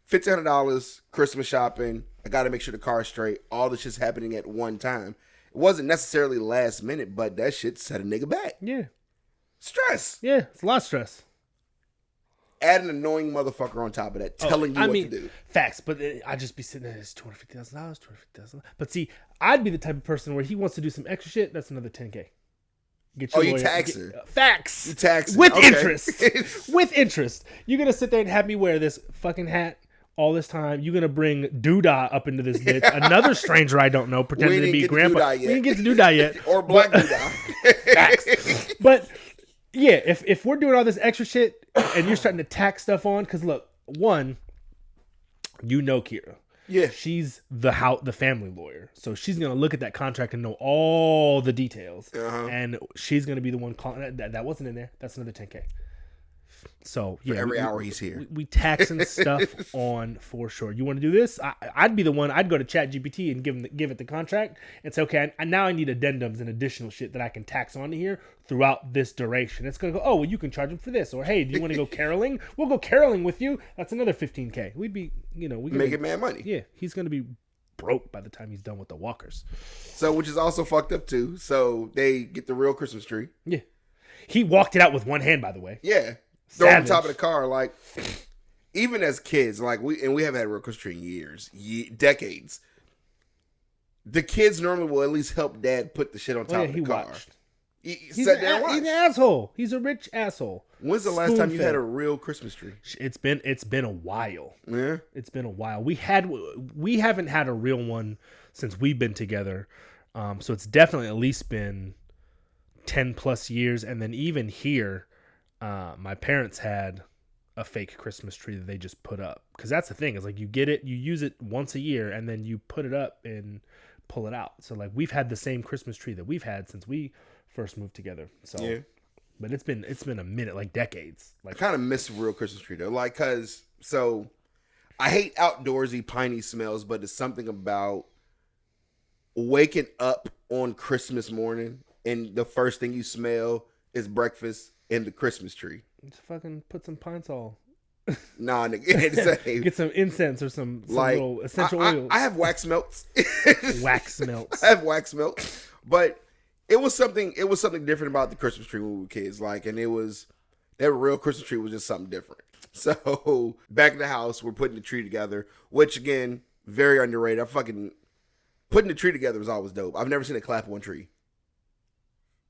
$1,500, Christmas shopping. I got to make sure the car's straight. All this shit's happening at one time. It wasn't necessarily last minute, but that shit set a nigga back. Yeah. Stress. Yeah, it's a lot of stress. Add an annoying motherfucker on top of that, telling you what to do. Facts, but I'd just be sitting there, it's $250,000. But see, I'd be the type of person where he wants to do some extra shit, that's another $10K. Get your you tax her. Facts. You tax her. With interest. With interest. You're going to sit there and have me wear this fucking hat all this time. You're going to bring Doodah up into this bitch. Another stranger I don't know pretending to be grandpa. We didn't get to Doodah yet. Or Black Doodah. Facts. But yeah, if we're doing all this extra shit and you're starting to tack stuff on, because look, one, you know Kira. Yeah. She's the family lawyer. So she's going to look at that contract and know all the details. Uh-huh. And she's going to be the one calling. That wasn't in there. That's another $10K. So yeah, for every hour he's here, we taxing stuff on for sure. You want to do this? I'd be the one. I'd go to ChatGPT and give it the contract. It's okay. Now I need addendums and additional shit that I can tax onto here throughout this duration. It's gonna go. Oh, well, you can charge him for this, or hey, do you want to go caroling? We'll go caroling with you. That's another $15K. We'd be, we making mad money. Yeah, he's gonna be broke by the time he's done with the walkers. So, which is also fucked up too. So they get the real Christmas tree. Yeah, he walked it out with one hand, by the way. Yeah. Throw it on top of the car, like, even as kids, like, we haven't had a real Christmas tree in years, decades. The kids normally will at least help dad put the shit on top of the car. He's an asshole. He's a rich asshole. When's the last time you had a real Christmas tree? It's been a while. Yeah. It's been a while. We haven't had a real one since we've been together. So it's definitely at least been 10 plus years. And then even here, my parents had a fake Christmas tree that they just put up, because that's the thing, is like you get it, you use it once a year, and then you put it up and pull it out. So like we've had the same Christmas tree that we've had since we first moved together. So yeah. But it's been a minute, like decades. Like, I kind of miss a real Christmas tree though, like, cause so I hate outdoorsy piney smells, but it's something about waking up on Christmas morning and the first thing you smell is breakfast in the Christmas tree. Just fucking put some pine sol. Nah, nigga. Get some incense or some little essential oils. I have wax melts. Wax melts. I have wax melts. But it was something different about the Christmas tree when we were kids. Like, and it was, that real Christmas tree was just something different. So back in the house, we're putting the tree together, which again, very underrated. Putting the tree together was always dope. I've never seen a clap on tree.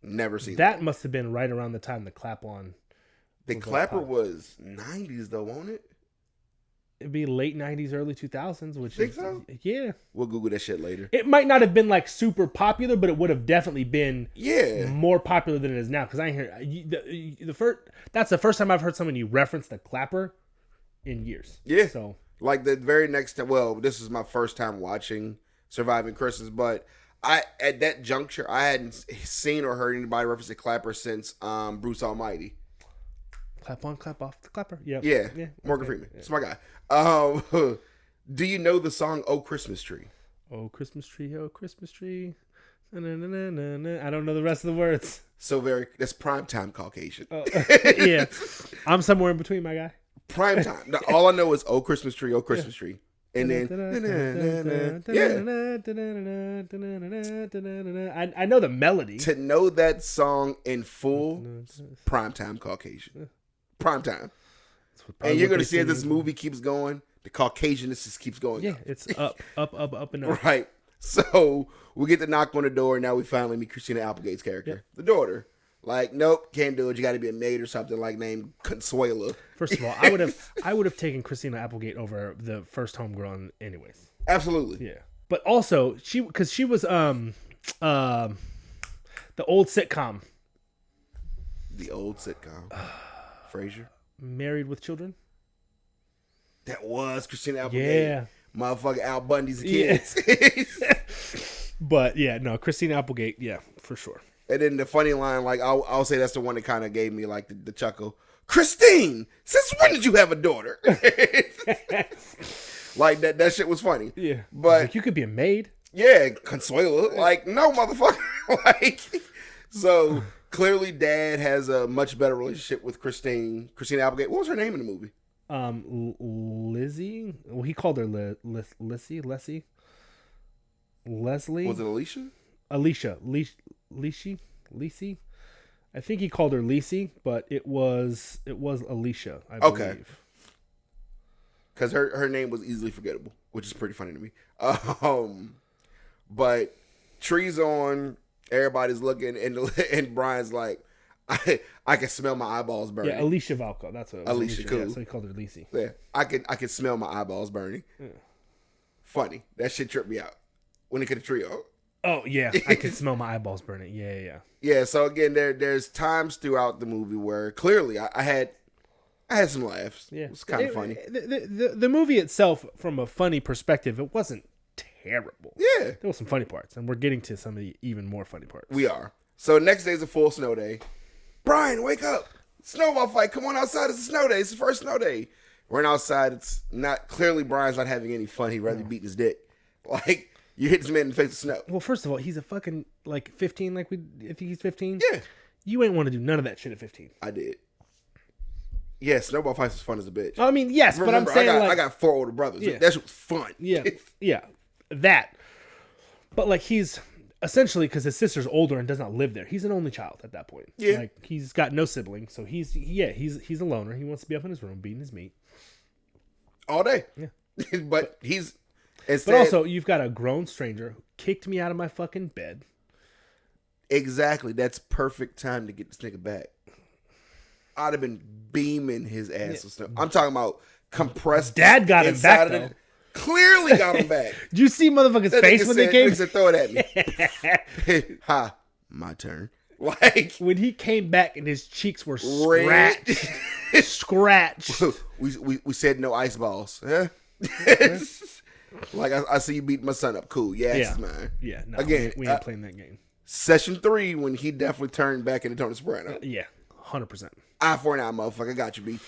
Never seen that. Must have been right around the time the clap on. The clapper was 90s though, won't it? It'd be late 90s, early 2000s, which think so? Yeah. We'll Google that shit later. It might not have been like super popular, but it would have definitely been more popular than it is now. Because I hear that's the first time I've heard someone reference the clapper in years. Yeah. So like the very next time, well, this is my first time watching Surviving Christmas, but at that juncture, I hadn't seen or heard anybody reference the clapper since Bruce Almighty. Clap on, clap off, the clapper. Yeah. Morgan Freeman. It's my guy. Do you know the song "Oh Christmas Tree"? Oh Christmas tree, oh Christmas tree. Na, na, na, na, na. I don't know the rest of the words. So that's primetime Caucasian. Yeah, I'm somewhere in between, my guy. Primetime. All I know is "Oh Christmas Tree, Oh Christmas Tree." And then, I know the melody. To know that song in full, primetime Caucasian. Primetime. And you're going to see as this movie keeps going, the Caucasianness just keeps going. Yeah, it's up and up. Right. So we get to knock on the door. And now we finally meet Christina Applegate's character, the daughter. Like, nope, can't do it. You got to be a maid or something like named Consuela. First of all, I would have taken Christina Applegate over the first homegirl anyways. Absolutely. Yeah. But also, she was the old sitcom. The old sitcom. Frasier. Married with Children. That was Christina Applegate. Yeah. motherfucking Al Bundy's kids. But yeah, no, Christina Applegate, yeah, for sure. And then the funny line, like I'll say that's the one that kind of gave me like the chuckle. Christine, since when did you have a daughter? Like that shit was funny. Yeah, but like, you could be a maid. Yeah, Consuelo. Like no motherfucker. Like so clearly, Dad has a much better relationship with Christina Applegate. What was her name in the movie? Lizzie. Well, he called her Leslie. Was it Alicia? Alicia. Lisi. I think he called her Lisi, but it was Alicia, I believe. Okay. Because her name was easily forgettable, which is pretty funny to me. But trees on, everybody's looking, and Brian's like, I can smell my eyeballs burning. Yeah, Alicia Valco. That's what it was. Alicia, cool. Yeah, so he called her Lisi. Yeah, I can smell my eyeballs burning. Yeah. Funny. That shit tripped me out when it could trio. Oh yeah, I can smell my eyeballs burning. Yeah. Yeah. So again, there's times throughout the movie where clearly I had some laughs. Yeah, it was kind of funny. The movie itself, from a funny perspective, it wasn't terrible. Yeah, there was some funny parts, and we're getting to some of the even more funny parts. We are. So next day's a full snow day. Brian, wake up! Snowball fight. Come on outside. It's a snow day. It's the first snow day. We're outside. It's not clearly Brian's not having any fun. He'd rather beat his dick. Like. You hit this man in the face with snow. Well, first of all, he's a fucking, 15, I think he's 15. Yeah. You ain't want to do none of that shit at 15. I did. Yeah, snowball fights was fun as a bitch. I mean, yes, remember, but I'm saying, I got 4 older brothers. Yeah. That shit was fun. Yeah, that. But, he's, essentially, because his sister's older and does not live there, he's an only child at that point. Yeah. He's got no siblings, so he's a loner. He wants to be up in his room, beating his meat. All day. Yeah. but he's... Instead, but also, you've got a grown stranger who kicked me out of my fucking bed. Exactly. That's perfect time to get this nigga back. I'd have been beaming his ass with snow. I'm talking about compressed. Dad got him back, though. Clearly got him back. Did you see motherfucker's face when they came? Nigga said, throw it at me. Ha. My turn. Like when he came back and his cheeks were scratched. Scratched. We said no ice balls. Huh? Like I see you beat my son up. Cool. Yeah, it's mine. Yeah. No, again, we ain't playing that game. Session 3 when he definitely turned back into Tony Soprano. Yeah, 100%. Eye for an eye, motherfucker. Got you, B.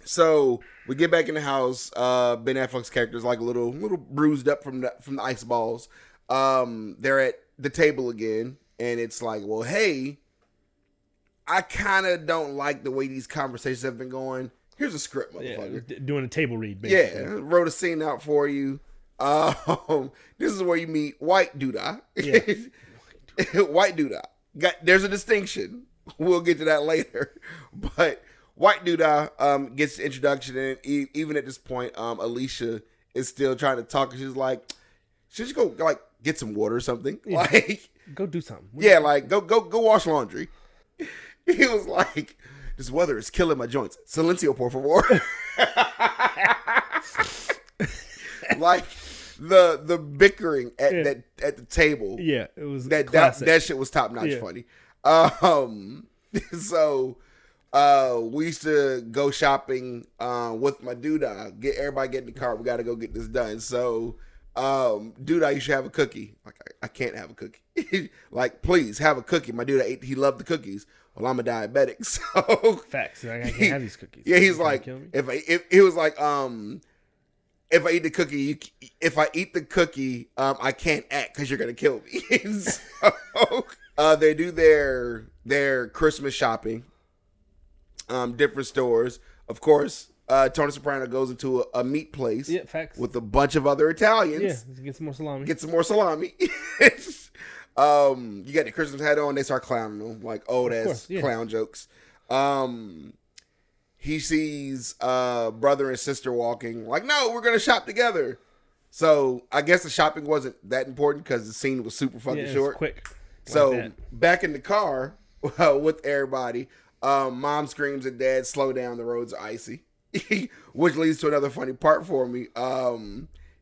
So we get back in the house. Ben Affleck's character is like a little bruised up from the ice balls. They're at the table again, and it's like, well, hey, I kind of don't like the way these conversations have been going. Here's a script, motherfucker. Yeah, doing a table read, basically. Yeah, wrote a scene out for you. This is where you meet White Doodah. Yeah. White Doodah. There's a distinction. We'll get to that later. But White Doodah gets the introduction, and even at this point, Alicia is still trying to talk. And she's like, should you go get some water or something? Yeah. Like, go do something. Yeah, like go wash laundry. He was like, this weather is killing my joints. Silencio, por favor. Like the bickering at the table. Yeah, it was that shit was top notch funny. So we used to go shopping with my doodah. Everybody get in the car. We got to go get this done. So doodah, you should have a cookie. Like I can't have a cookie. Like please have a cookie. My doodah he loved the cookies. Well, I'm a diabetic, so facts. I can't have these cookies. Yeah, he's like, if I eat the cookie, I can't act because you're gonna kill me. So they do their Christmas shopping, different stores. Of course, Tony Soprano goes into a meat place. Yeah, facts. With a bunch of other Italians. Yeah, get some more salami. You got the Christmas hat on, they start clowning them like old ass clown jokes. He sees brother and sister walking, like, no, we're gonna shop together. So I guess the shopping wasn't that important because the scene was super fucking short. Quick. So back in the car with everybody, mom screams at dad, slow down, the roads are icy. Which leads to another funny part for me.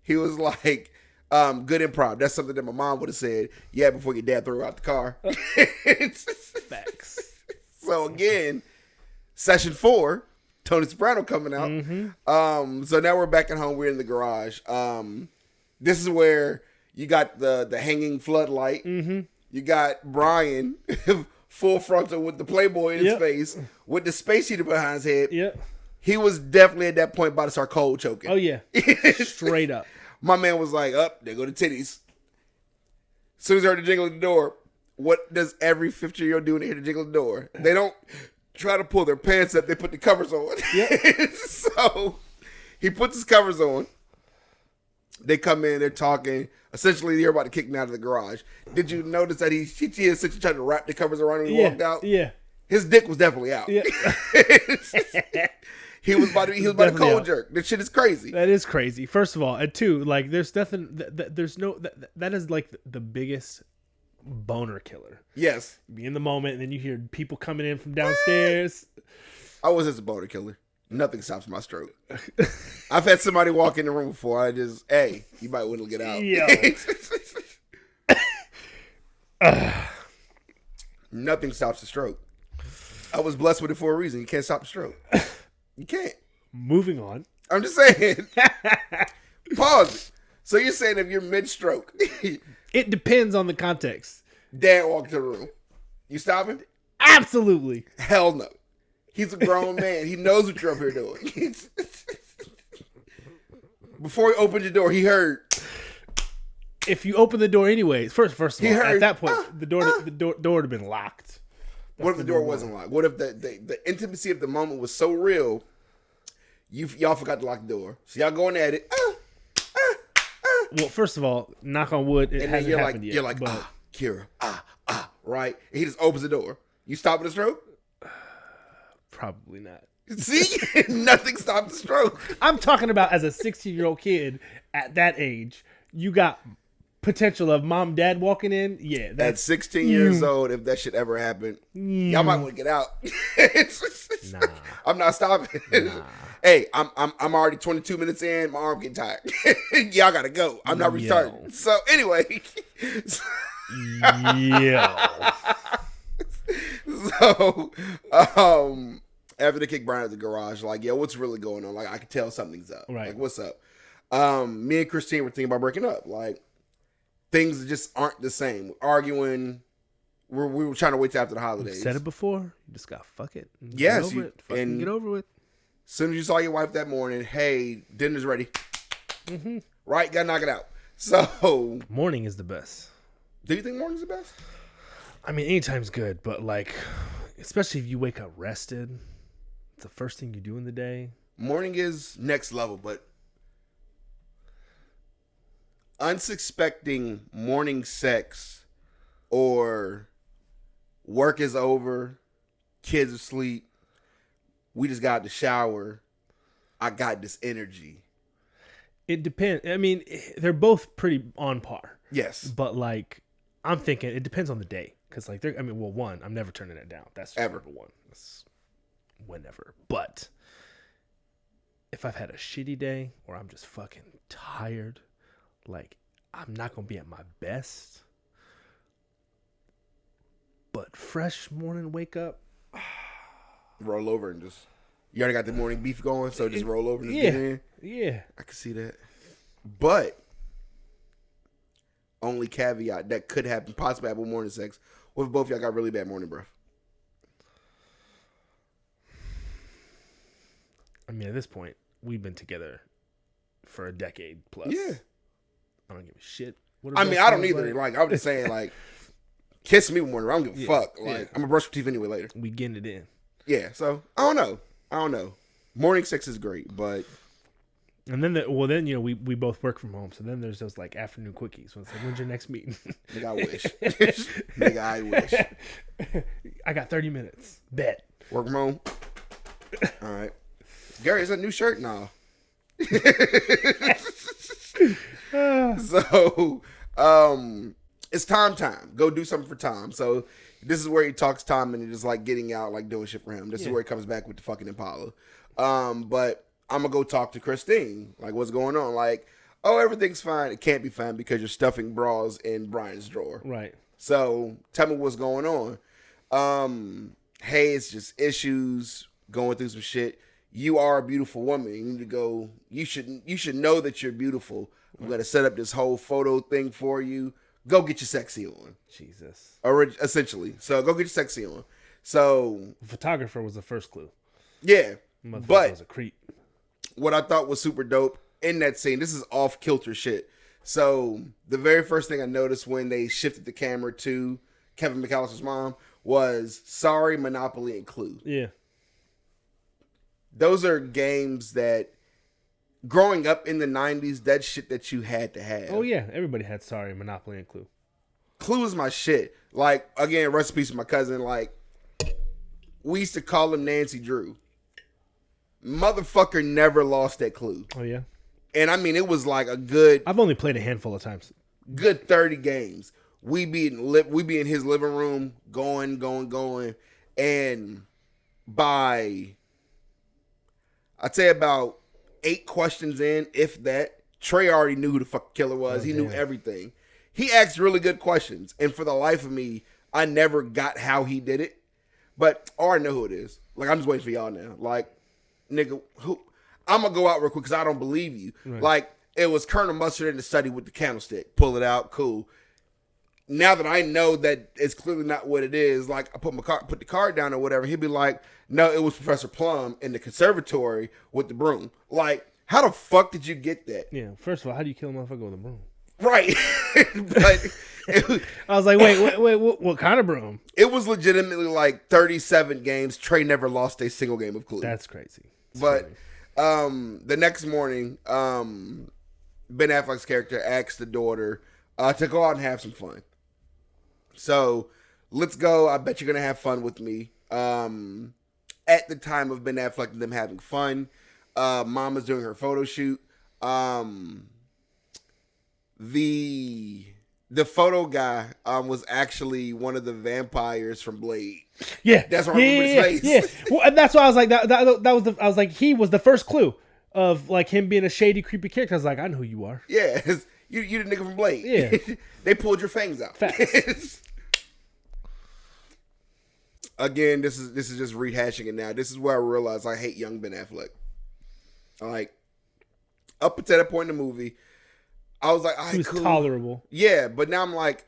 He was like, good improv. That's something that my mom would have said, yeah, before your dad threw her out the car. Facts. So again, session 4, Tony Soprano coming out. Mm-hmm. So now we're back at home. We're in the garage. This is where you got the hanging floodlight. Mm-hmm. You got Brian full frontal with the Playboy in his face, with the space heater behind his head. Yep. He was definitely at that point about to start cold choking. Oh yeah. Straight up. My man was like, "Up, there go the titties." As soon as I heard the jingle at the door, what does every 15-year-old do when they hear the jingle at the door? They don't try to pull their pants up; they put the covers on. Yep. So he puts his covers on. They come in, they're talking. Essentially, you're about to kick me out of the garage. Did you notice that he essentially tried to wrap the covers around him when he walked out? Yeah. His dick was definitely out. Yeah. He was about to cold jerk. This shit is crazy. That is crazy. First of all, and two, like, there's nothing. There's no. That is like the biggest boner killer. Yes. Be in the moment, and then you hear people coming in from downstairs. I was just a boner killer. Nothing stops my stroke. I've had somebody walk in the room before. I just, hey, you might want to get out. Nothing stops the stroke. I was blessed with it for a reason. You can't stop the stroke. You can't. Moving on. I'm just saying. Pause it. So you're saying if you're mid-stroke. It depends on the context. Dad walked to the room. You stop him? Absolutely. Hell no. He's a grown man. He knows what you're up here doing. Before he opened the door, he heard. If you open the door anyways, first of all, heard, at that point, the door would have been locked. What if the door wasn't locked? What if the intimacy of the moment was so real, y'all forgot to lock the door? So y'all going at it. Well, first of all, knock on wood, it hasn't happened yet. You're like, Kira, right? And he just opens the door. You stopping the stroke? Probably not. See? Nothing stopped the stroke. I'm talking about as a 16-year-old kid at that age, you got potential of mom, dad walking in. Yeah. At 16 years old, if that shit ever happened, y'all might want to get out. Nah. I'm not stopping. Nah. Hey, I'm already 22 minutes in. My arm getting tired. Y'all gotta go. I'm not restarting. So anyway. Yeah. So, after they kick Brian out of the garage, like, yo, what's really going on? Like, I can tell something's up. Right. Like, what's up? Me and Christine were thinking about breaking up. Like, things just aren't the same. Arguing. We were trying to wait till after the holidays. You've said it before. You just got fuck it. Yes. Get over it. As soon as you saw your wife that morning, hey, dinner's ready. Mm-hmm. Right? Gotta knock it out. So. Morning is the best. Do you think morning's the best? I mean, anytime's good, but like, especially if you wake up rested, it's the first thing you do in the day. Morning is next level, but unsuspecting morning sex or work is over, kids asleep, we just got the shower, I got this energy. It depends. I mean, they're both pretty on par. Yes. But like, I'm thinking it depends on the day. Because like, one, I'm never turning it down. That's just ever. Number one. That's whenever. But if I've had a shitty day or I'm just fucking tired, like, I'm not going to be at my best. But fresh morning wake up. Roll over and just, you already got the morning beef going, so just roll over and just get in. Yeah. I can see that. But, only caveat that could happen, possibly happen with morning sex, what if both of y'all got really bad morning breath? I mean, at this point, we've been together for a decade plus. Yeah. I don't give a shit. I mean, I don't either. Like, I'm just saying, like, kiss me with morning. I don't give a fuck. Like, I'm gonna brush my teeth anyway later. We getting it in. Yeah. So I don't know. Morning sex is great, but. And then you know, we both work from home, so then there's those like afternoon quickies. So it's like, when's your next meeting? Nigga, I wish. Nigga, I wish. I got 30 minutes. Bet. Work from home. All right. Gary, is that a new shirt? No. So, it's time. Go do something for Tom. So this is where he talks Tom and just like getting out, like doing shit for him. This is where he comes back with the fucking Impala. But I'm gonna go talk to Christine. Like, what's going on? Like, oh, everything's fine. It can't be fine because you're stuffing bras in Brian's drawer. Right. So tell me what's going on. Hey, it's just issues, going through some shit. you are a beautiful woman. You need to go. You should know that you're beautiful. I'm gonna set up this whole photo thing for you. Go get your sexy on. Jesus. Essentially. So go get your sexy on. So The photographer was the first clue. yeah, Motherfucker but was a creep. what I thought was super dope in that scene, this is off kilter shit. So the very first thing I noticed when they shifted the camera to Kevin McAllister's mom was Sorry, Monopoly, and Clue. Yeah. Those are games that growing up in the 90s, that's shit that you had to have. Oh yeah, everybody had Sorry, Monopoly, and Clue. Clue is my shit. Like, again, rest in peace with my cousin. Like, we used to call him Nancy Drew. Motherfucker never lost that Clue. Oh yeah. And I mean, it was like a good I've only played a handful of times. 30 games. We be in his living room going. And by, I'd say about 8 questions in, if that, Trey already knew who the fuck killer was. He knew everything. He asked really good questions. And for the life of me, I never got how he did it. But I already know who it is. Like, I'm just waiting for y'all now. Like, nigga, who? I'm going to go out real quick because I don't believe you. Right. Like, it was Colonel Mustard in the study with the candlestick. Pull it out. Cool. Now that I know that it's clearly not what it is, like, I put the card down or whatever, he'd be like, no, it was Professor Plum in the conservatory with the broom. Like, how the fuck did you get that? Yeah, first of all, how do you kill a motherfucker with a broom? Right. But I was like, wait, what kind of broom? It was legitimately like 37 games. Trey never lost a single game of Clue. That's crazy. But the next morning, Ben Affleck's character asks the daughter to go out and have some fun. So let's go. I bet you're going to have fun with me. At the time of Ben Affleck and them having fun, Mama's doing her photo shoot. The photo guy was actually one of the vampires from Blade. Yeah, that's why I remember his face. Yeah, well, and that's why I was like I was like he was the first clue of like him being a shady, creepy character. I was like, I know who you are. Yeah, you the nigga from Blade. Yeah, they pulled your fangs out. Facts. Again, this is just rehashing it now. This is where I realized I hate young Ben Affleck. Like, up until that point in the movie, I was like, he was tolerable. Yeah, but now I'm like,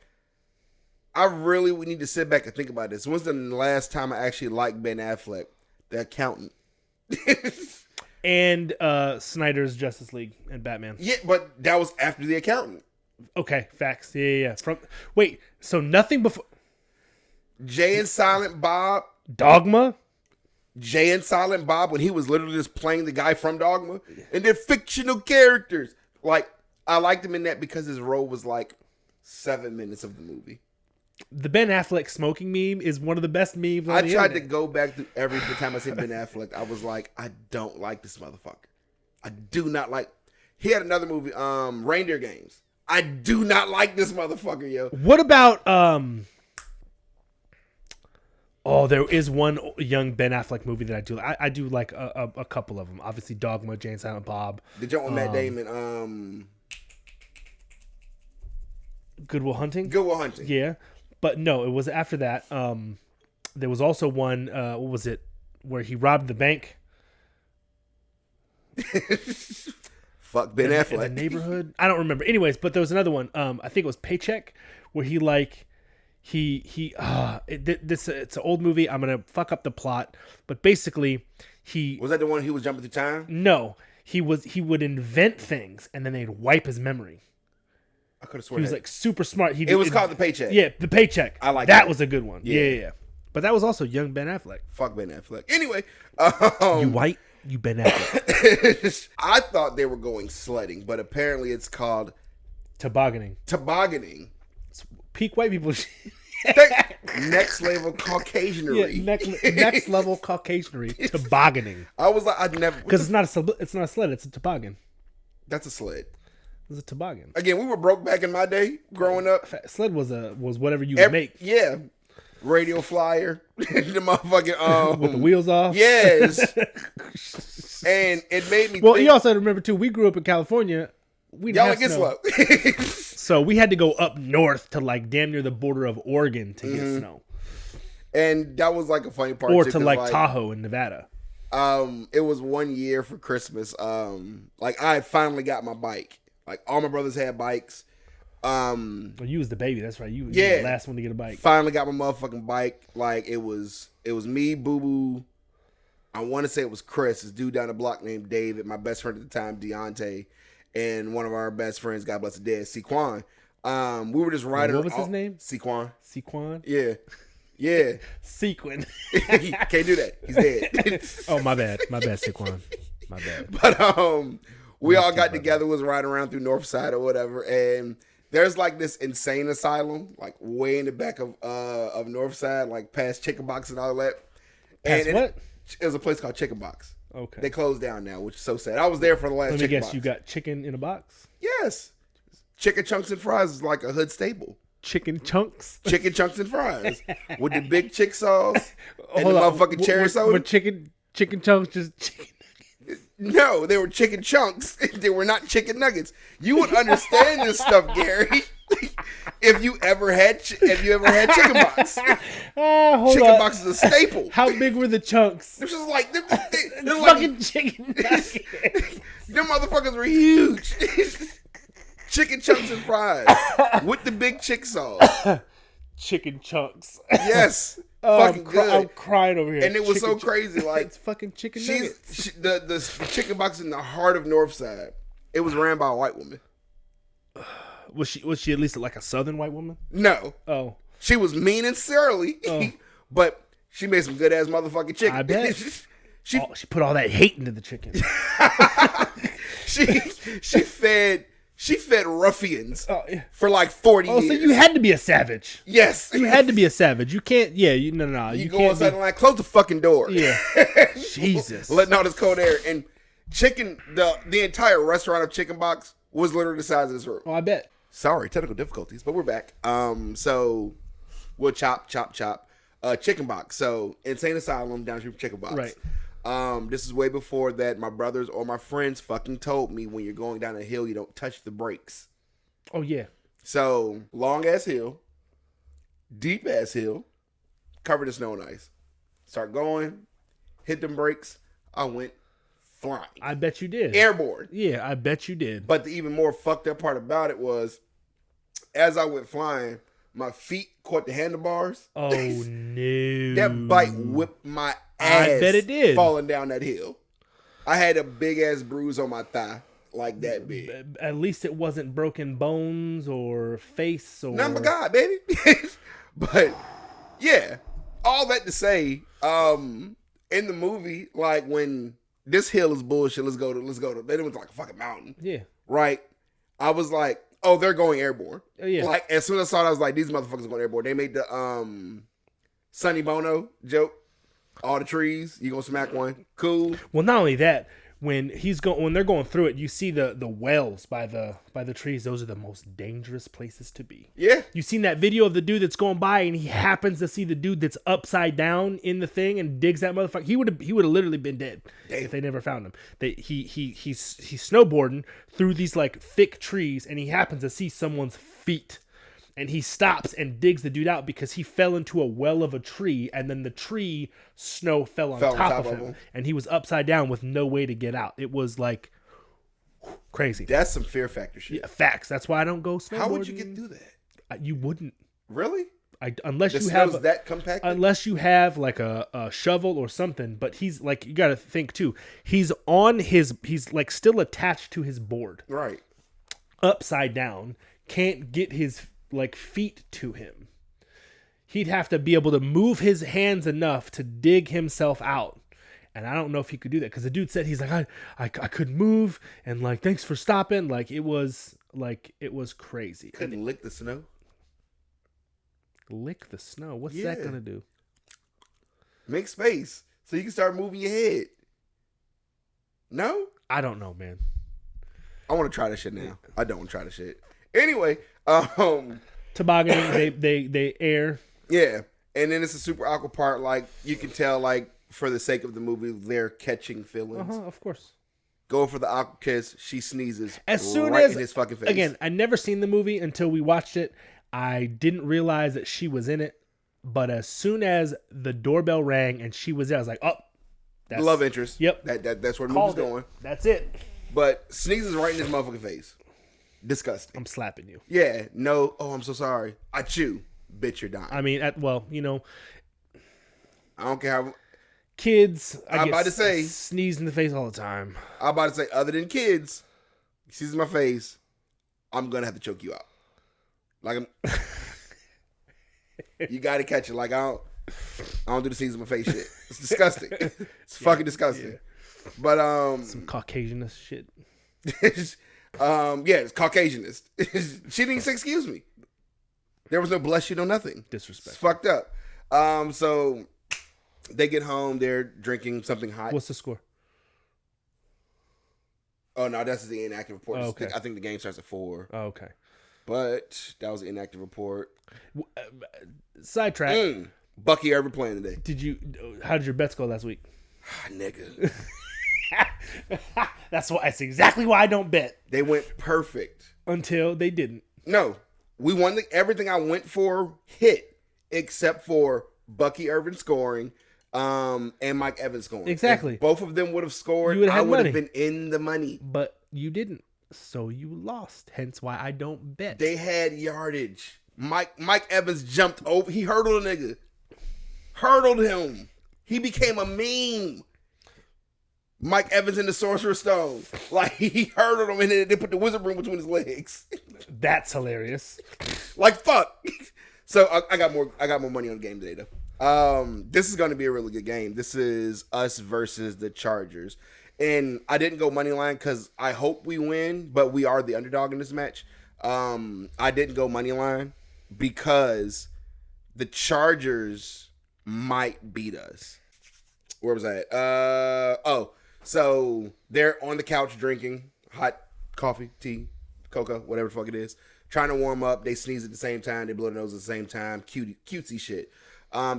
I really would need to sit back and think about this. When's the last time I actually liked Ben Affleck, the accountant? And Snyder's Justice League and Batman. Yeah, but that was after the accountant. Okay, facts. Yeah. So nothing before Jay and Silent Bob. Dogma? Jay and Silent Bob, when he was literally just playing the guy from Dogma. And they're fictional characters. Like, I liked him in that because his role was like 7 minutes of the movie. The Ben Affleck smoking meme is one of the best memes on I the tried internet. to go back through every time I said Ben Affleck. I was like, I don't like this motherfucker. I do not like. He had another movie, Reindeer Games. I do not like this motherfucker, yo. What about Oh, there is one young Ben Affleck movie that I do. I do like a couple of them. Obviously, Dogma, Jay and Silent Bob. The joint with Matt Damon. Good Will Hunting. Good Will Hunting. Yeah, but no, it was after that. There was also one. What was it? Where he robbed the bank. Fuck Ben Affleck. In the neighborhood. I don't remember. Anyways, but there was another one. I think it was Paycheck, where he like. It's an old movie. I'm gonna fuck up the plot, but basically, was that the one he was jumping through time? No, he would invent things and then they'd wipe his memory. I could have sworn he was like super smart. It was called The Paycheck. Yeah, The Paycheck. I like that. Was a good one. Yeah. Yeah. But that was also young Ben Affleck. Fuck Ben Affleck. Anyway, you white, you Ben Affleck. I thought they were going sledding, but apparently it's called tobogganing. It's peak white people. Next level Caucasianery. Yeah, next level Caucasianery. Tobogganing. I was like, I'd never, because it's not a sled. It's a toboggan. That's a sled. It's a toboggan. Again, we were broke back in my day growing up. Sled was whatever you would make. Yeah, radio flyer, the motherfucking with the wheels off. Yes, and it made me. Well, you also have to remember too. We grew up in California. We didn't have snow. So we had to go up north to like damn near the border of Oregon to get snow. And that was like a funny part. Or too, to like Tahoe in Nevada. It was 1 year for Christmas. Like I had finally got my bike. Like all my brothers had bikes. Well, you was the baby. That's right. You were the last one to get a bike. Finally got my motherfucking bike. Like it was me, Boo Boo. I want to say it was Chris, this dude down the block named David, my best friend at the time, Deontay, and one of our best friends, God bless the dead, Sequan. We were just riding. What was his name? Sequan. Sequan? Yeah. Yeah. Sequin. Can't do that. He's dead. Oh, my bad. My bad, Sequan. My bad. But we all got together, was riding around through Northside or whatever, and there's like this insane asylum, like way in the back of Northside, like past Chicken Box and all that. Past and what? It was a place called Chicken Box. Okay. They closed down now, which is so sad. I was there for the last Let me Chicken guess, Box. you got chicken in a box? Yes. Chicken chunks and fries is like a hood staple. Chicken chunks? Chicken chunks and fries. With the big chick sauce and Hold the on. motherfucking cherry soda. Were chicken chunks just chicken nuggets? No, they were chicken chunks. They were not chicken nuggets. You would understand this stuff, Gary, if you ever had Chicken Box. Chicken Box is a staple. How big were the chunks? This was like they're Fucking chicken nuggets. Them motherfuckers were huge. Chicken chunks and fries with the big chick sauce. Chicken chunks. Yes. Oh, fucking good. I'm crying over here. And it was so crazy. Like it's fucking chicken nuggets. The Chicken Box in the heart of Northside. It was ran by a white woman. Was she at least like a southern white woman? No. Oh. She was mean and surly, but she made some good ass motherfucking chicken. I bet. She put all that hate into the chicken. She fed ruffians for like 40 years. Oh, so you had to be a savage. Yes. You had to be a savage. You can't, no. You go inside the line, close the fucking door. Yeah. Jesus. Letting out this cold air. And chicken, the entire restaurant of Chicken Box was literally the size of this room. Oh, I bet. Sorry, technical difficulties, but we're back. So we'll chop. Chicken Box. So Insane Asylum, downstream Chicken Box. Right. This is way before that my brothers or my friends fucking told me when you're going down a hill, you don't touch the brakes. Oh, yeah. So, long ass hill, deep ass hill, covered in snow and ice. Start going, hit them brakes. I went flying. I bet you did. Airborne. Yeah, I bet you did. But the even more fucked up part about it was, as I went flying, my feet caught the handlebars. Oh, no. That bike whipped my ass. I bet it did. Falling down that hill. I had a big ass bruise on my thigh. Like that big. At least it wasn't broken bones or face or... None but God, baby. But, yeah. All that to say, in the movie, like when this hill is bullshit, let's go to. Then it was like a fucking mountain. Yeah. Right? I was like, oh, they're going airborne. Yeah. Like, as soon as I saw it, I was like, these motherfuckers are going airborne. They made the Sonny Bono joke. All the trees, you gonna smack one. Cool. Well, not only that, when they're going through it, you see the wells by the trees. Those are the most dangerous places to be. Yeah. You seen that video of the dude that's going by and he happens to see the dude that's upside down in the thing and digs that motherfucker. He would have literally been dead if they never found him. He's snowboarding through these like thick trees and he happens to see someone's feet. And he stops and digs the dude out because he fell into a well of a tree, and then the tree snow fell on top of him, and he was upside down with no way to get out. It was like crazy. That's some fear factor shit. Yeah, facts. That's why I don't go snowboarding. How would you get through that? You wouldn't. Really? Unless the you snow's have that compacted? Unless you have like a shovel or something. But he's like, you got to think too. He's like still attached to his board, right? Upside down. Can't get his like feet to him. He'd have to be able to move his hands enough to dig himself out. And I don't know if he could do that because the dude said he's like, I couldn't move and like thanks for stopping. Like it was crazy. Couldn't lick the snow. Lick the snow. What's that gonna do? Make space so you can start moving your head. No? I don't know, man. I want to try this shit now. I don't want to try this shit. Anyway, tobogganing, they air. Yeah. And then it's a super awkward part, like you can tell, like, for the sake of the movie, they're catching feelings. Of course. Go for the awkward kiss, she sneezes as soon right as in his fucking face. Again, I never seen the movie until we watched it. I didn't realize that she was in it, but as soon as the doorbell rang and she was there, I was like, oh, The love interest. Yep. That's where the Called movie's it. going. That's it. But sneezes right in his motherfucking face. Disgusting. I'm slapping you. Yeah. No. Oh, I'm so sorry. I chew. Bitch, you're dying. I mean, I don't care how. Kids. I'm about to say. Sneeze in the face all the time. I'm about to say, other than kids, he sees my face, I'm gonna have to choke you out. Like you gotta catch it. Like I don't do the sneeze in my face shit. It's disgusting. It's fucking disgusting. Yeah. But some Caucasianist shit. It's Caucasianist. She didn't say excuse me. There was no bless you, no nothing. Disrespect. It's fucked up. So they get home, they're drinking something hot. What's the score? Oh no, that's the inactive report. Oh, okay. I think the game starts at 4. Oh, okay. But that was the inactive report. Sidetrack. Bucky Irvin playing today. How did your bets go last week? Nigga. That's exactly why I don't bet. They went perfect. Until they didn't. No. We won everything I went for hit except for Bucky Irvin scoring and Mike Evans scoring. Exactly. If both of them would have scored, I would have been in the money. But you didn't. So you lost. Hence why I don't bet. They had yardage. Mike Evans jumped over. He hurdled a nigga. Hurdled him. He became a meme. Mike Evans in the Sorcerer's Stone. Like, he hurdled him and then they put the wizard broom between his legs. That's hilarious. Like, fuck. So, I got more money on the game today, though. This is going to be a really good game. This is us versus the Chargers. And I didn't go money line because I hope we win, but we are the underdog in this match. I didn't go money line because the Chargers might beat us. Where was I at? So they're on the couch drinking hot coffee, tea, cocoa, whatever the fuck it is. Trying to warm up. They sneeze at the same time. They blow their nose at the same time. Cutesy shit.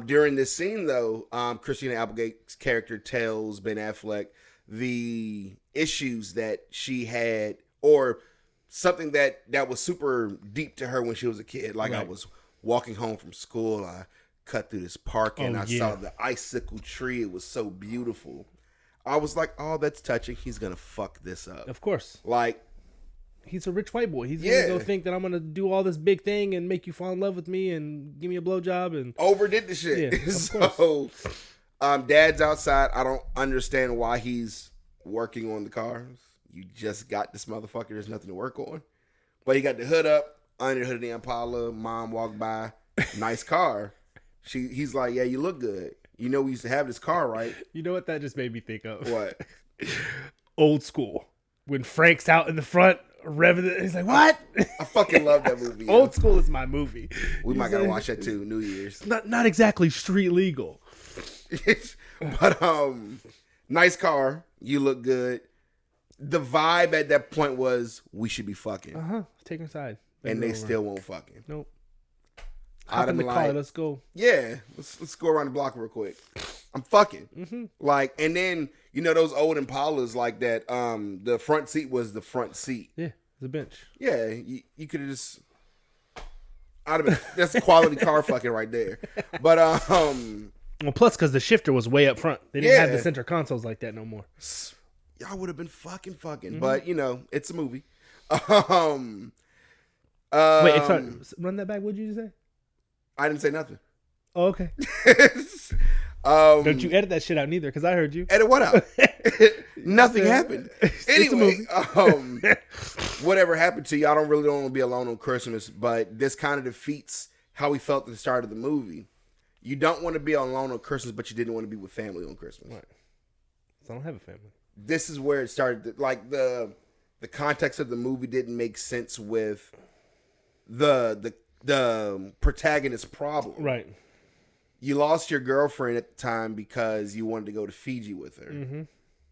During this scene, though, Christina Applegate's character tells Ben Affleck the issues that she had or something that was super deep to her when she was a kid. Like, right. I was walking home from school. I cut through this park and I saw the icicle tree. It was so beautiful. I was like, oh, that's touching. He's going to fuck this up. Of course. Like, he's a rich white boy. He's going to go think that I'm going to do all this big thing and make you fall in love with me and give me a blowjob. And overdid the shit. Yeah, so, Dad's outside. I don't understand why he's working on the cars. You just got this motherfucker. There's nothing to work on. But he got the hood up. Under the hood of the Impala. Mom walked by. Nice car. He's like, yeah, you look good. You know we used to have this car, right? You know what that just made me think of? What? Old School. When Frank's out in the front, revving it, he's like, what? I fucking love that movie. Old School is my movie. We might gotta watch that too, New Year's. Not exactly street legal. But nice car. You look good. The vibe at that point was we should be fucking. Take her side. And they still won't fucking. Nope. Hop in the car, let's go. Yeah, let's go around the block real quick. I'm fucking. Mm-hmm. Like, and then you know those old Impalas like that. The front seat was the front seat. Yeah, the bench. Yeah, you could have just. I'd have been. That's a quality car fucking right there. But well, plus because the shifter was way up front, they didn't have the center consoles like that no more. Y'all would have been fucking. Mm-hmm. But you know, it's a movie. Wait, sorry, run that back. What'd you say? I didn't say nothing. Oh, okay. Don't you edit that shit out neither, because I heard you. Edit what out? Nothing happened. Anyway, whatever happened to you, I don't really want to be alone on Christmas, but this kind of defeats how we felt at the start of the movie. You don't want to be alone on Christmas, but you didn't want to be with family on Christmas. Right. So I don't have a family. This is where it started. Like, the context of the movie didn't make sense with the protagonist's problem. Right. You lost your girlfriend at the time because you wanted to go to Fiji with her. Mm-hmm.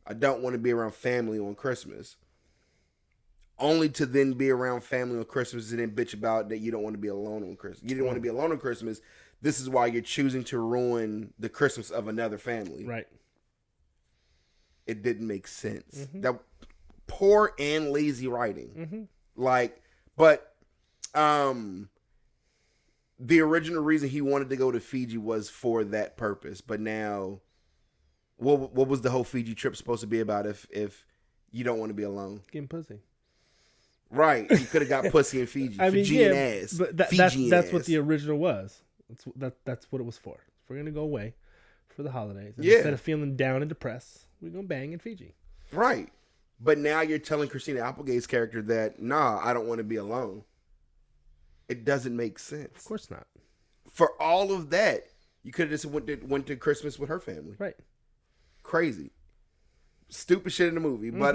I don't want to be around family on Christmas. Only to then be around family on Christmas and then bitch about that you don't want to be alone on Christmas. You didn't want to be alone on Christmas. This is why you're choosing to ruin the Christmas of another family. Right. It didn't make sense. Mm-hmm. That poor and lazy writing. Mm-hmm. Like, but the original reason he wanted to go to Fiji was for that purpose. But now What was the whole Fiji trip supposed to be about if you don't want to be alone? Getting pussy. Right. You could have got pussy in Fiji. Fijian ass. But that's what the original was. That's what it was for. We're going to go away for the holidays. And instead of feeling down and depressed, we're going to bang in Fiji. Right. But now you're telling Christina Applegate's character that, nah, I don't want to be alone. It doesn't make sense. Of course not. For all of that, you could have just went to Christmas with her family. Right. Crazy. Stupid shit in the movie. But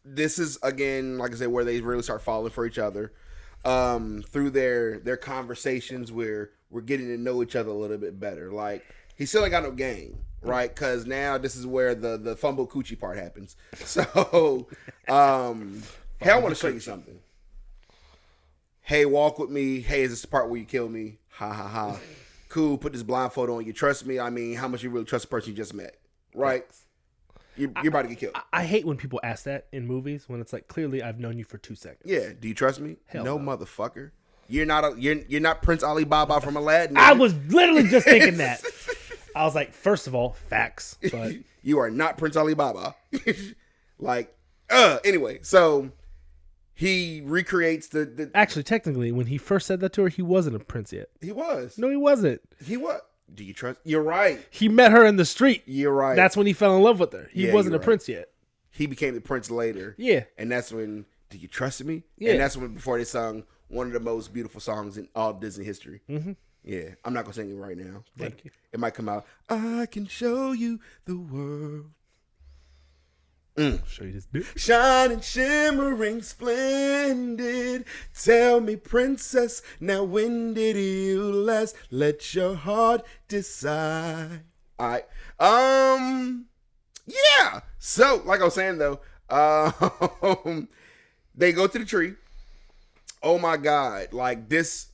this is, again, like I said, where they really start falling for each other. Through their conversations where we're getting to know each other a little bit better. Like, he still ain't got no game, right? Because now this is where the fumble coochie part happens. So, hey, I want to show you something. Hey, walk with me. Hey, is this the part where you kill me? Ha, ha, ha. Cool, put this blindfold on. You trust me? I mean, how much you really trust the person you just met, right? You're about to get killed. I hate when people ask that in movies when it's like, clearly I've known you for 2 seconds. Yeah. Do you trust me? Hell no, no. motherfucker. You're not Prince Alibaba from Aladdin. I was literally just thinking that. I was like, first of all, facts. But you are not Prince Alibaba. Anyway, so he recreates the. Actually, technically, when he first said that to her, he wasn't a prince yet. He was. No, he wasn't. He was. Do you trust? You're right. He met her in the street. You're right. That's when he fell in love with her. He wasn't a right. prince yet. He became the prince later. Yeah. And that's when, do you trust me? Yeah. And that's when, before they sung one of the most beautiful songs in all Disney history. Mm-hmm. Yeah. I'm not going to sing it right now. Thank you. It might come out. I can show you the world. Show you this dick. Shining, shimmering, splendid. Tell me, princess, now when did you last let your heart decide? All right. Yeah. So, like I was saying though, they go to the tree. Oh my God! Like this,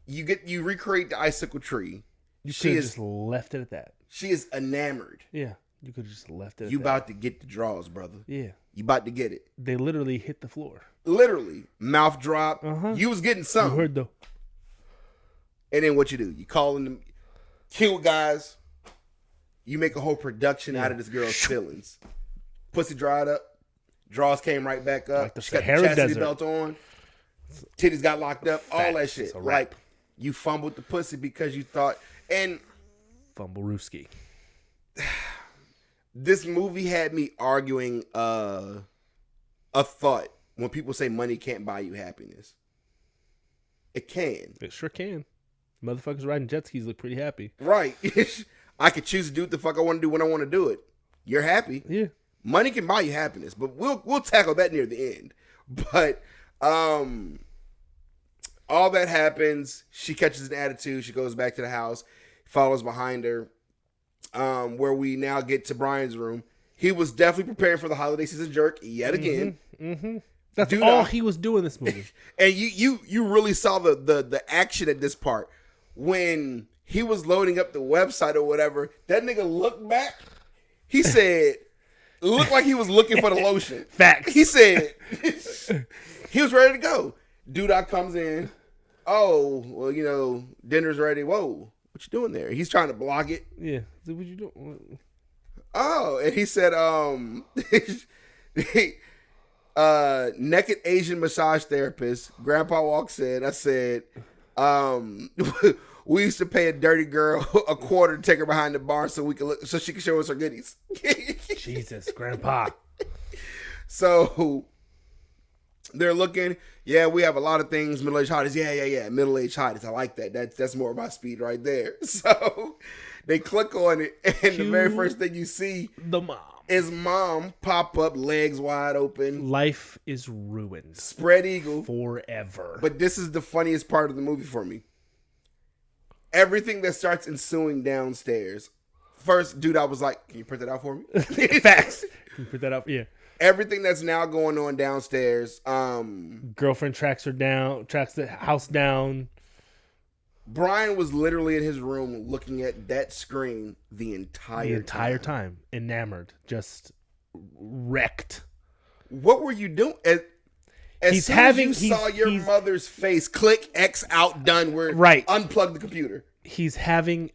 you recreate the icicle tree. You should have just left it at that. She is enamored. Yeah. You could have just left it at You that. about to get the draws, brother. Yeah. You about to get it. They literally hit the floor. Literally. Mouth drop. You was getting You something. heard though. And then what you do? You call in them cute guys. You make a whole production out of this girl's feelings. Pussy dried up. Draws came right back up. Like the She got the Sahara chastity Desert. belt on. Titties got locked up. All that Facts. shit. It's a Like, wrap. you fumbled the pussy because you thought. And Fumble Rooski. this movie had me arguing a thought when people say money can't buy you happiness. It can. It sure can. Motherfuckers riding jet skis look pretty happy. Right. I could choose to do what the fuck I want to do when I want to do it. You're happy. Yeah. Money can buy you happiness, but we'll tackle that near the end. But all that happens. She catches an attitude. She goes back to the house, follows behind her. Where we now get to Brian's room. He was definitely preparing for the holiday season jerk yet again. Mm-hmm. That's Dude, all he was doing this movie. And you really saw the action at this part when he was loading up the website or whatever. That nigga looked back. He said, it looked like he was looking for the lotion. Facts. He said he was ready to go. Dude comes in. Oh, well, dinner's ready. Whoa. What you doing there? He's trying to block it. Yeah. So what you doing? Oh, and he said, naked Asian massage therapist. Grandpa walks in. I said, we used to pay a dirty girl $25 to take her behind the bar so she could show us her goodies. Jesus, Grandpa. So they're looking. Yeah, we have a lot of things. Middle-aged hotties. Yeah. Middle-aged hotties. I like that. That's more my speed right there. So they click on it, and the very first thing you see The mom. is mom pop up, legs wide open, Life is ruined. spread eagle. Forever. But this is the funniest part of the movie for me. Everything that starts ensuing downstairs. First, dude, I was like, can you print that out for me? Facts. Can you put that up? Yeah. Everything that's now going on downstairs. Girlfriend tracks the house down. Brian was literally in his room looking at that screen the entire time. Enamored. Just wrecked. What were you doing? As soon as you saw your mother's face, click X out, done. We're right. Unplug the computer. He's having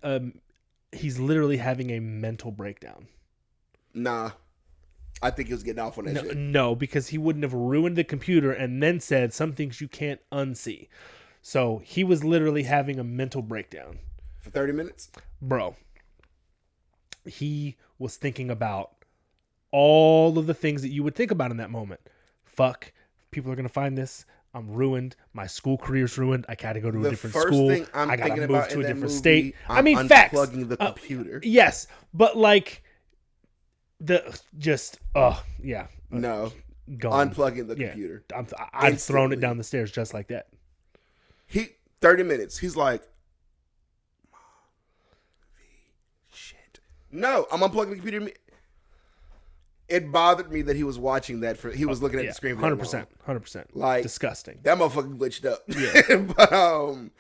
He's literally having a mental breakdown. Nah. I think he was getting off on that shit. No, because he wouldn't have ruined the computer and then said some things you can't unsee. So he was literally having a mental breakdown. For 30 minutes? Bro. He was thinking about all of the things that you would think about in that moment. Fuck, people are going to find this. I'm ruined. My school career's ruined. I gotta go to a different school. Thing I'm I gotta thinking move about to a in that different movie, state. I mean, I'm facts. Unplugging the computer. Yes, but like yeah. No, Gone. unplugging the computer. I've thrown it down the stairs just like that. 30 minutes. He's like, shit. No, I'm unplugging the computer. It bothered me that he was watching that. He was looking at the screen. 100%. Like disgusting. That motherfucker glitched up. Yeah. But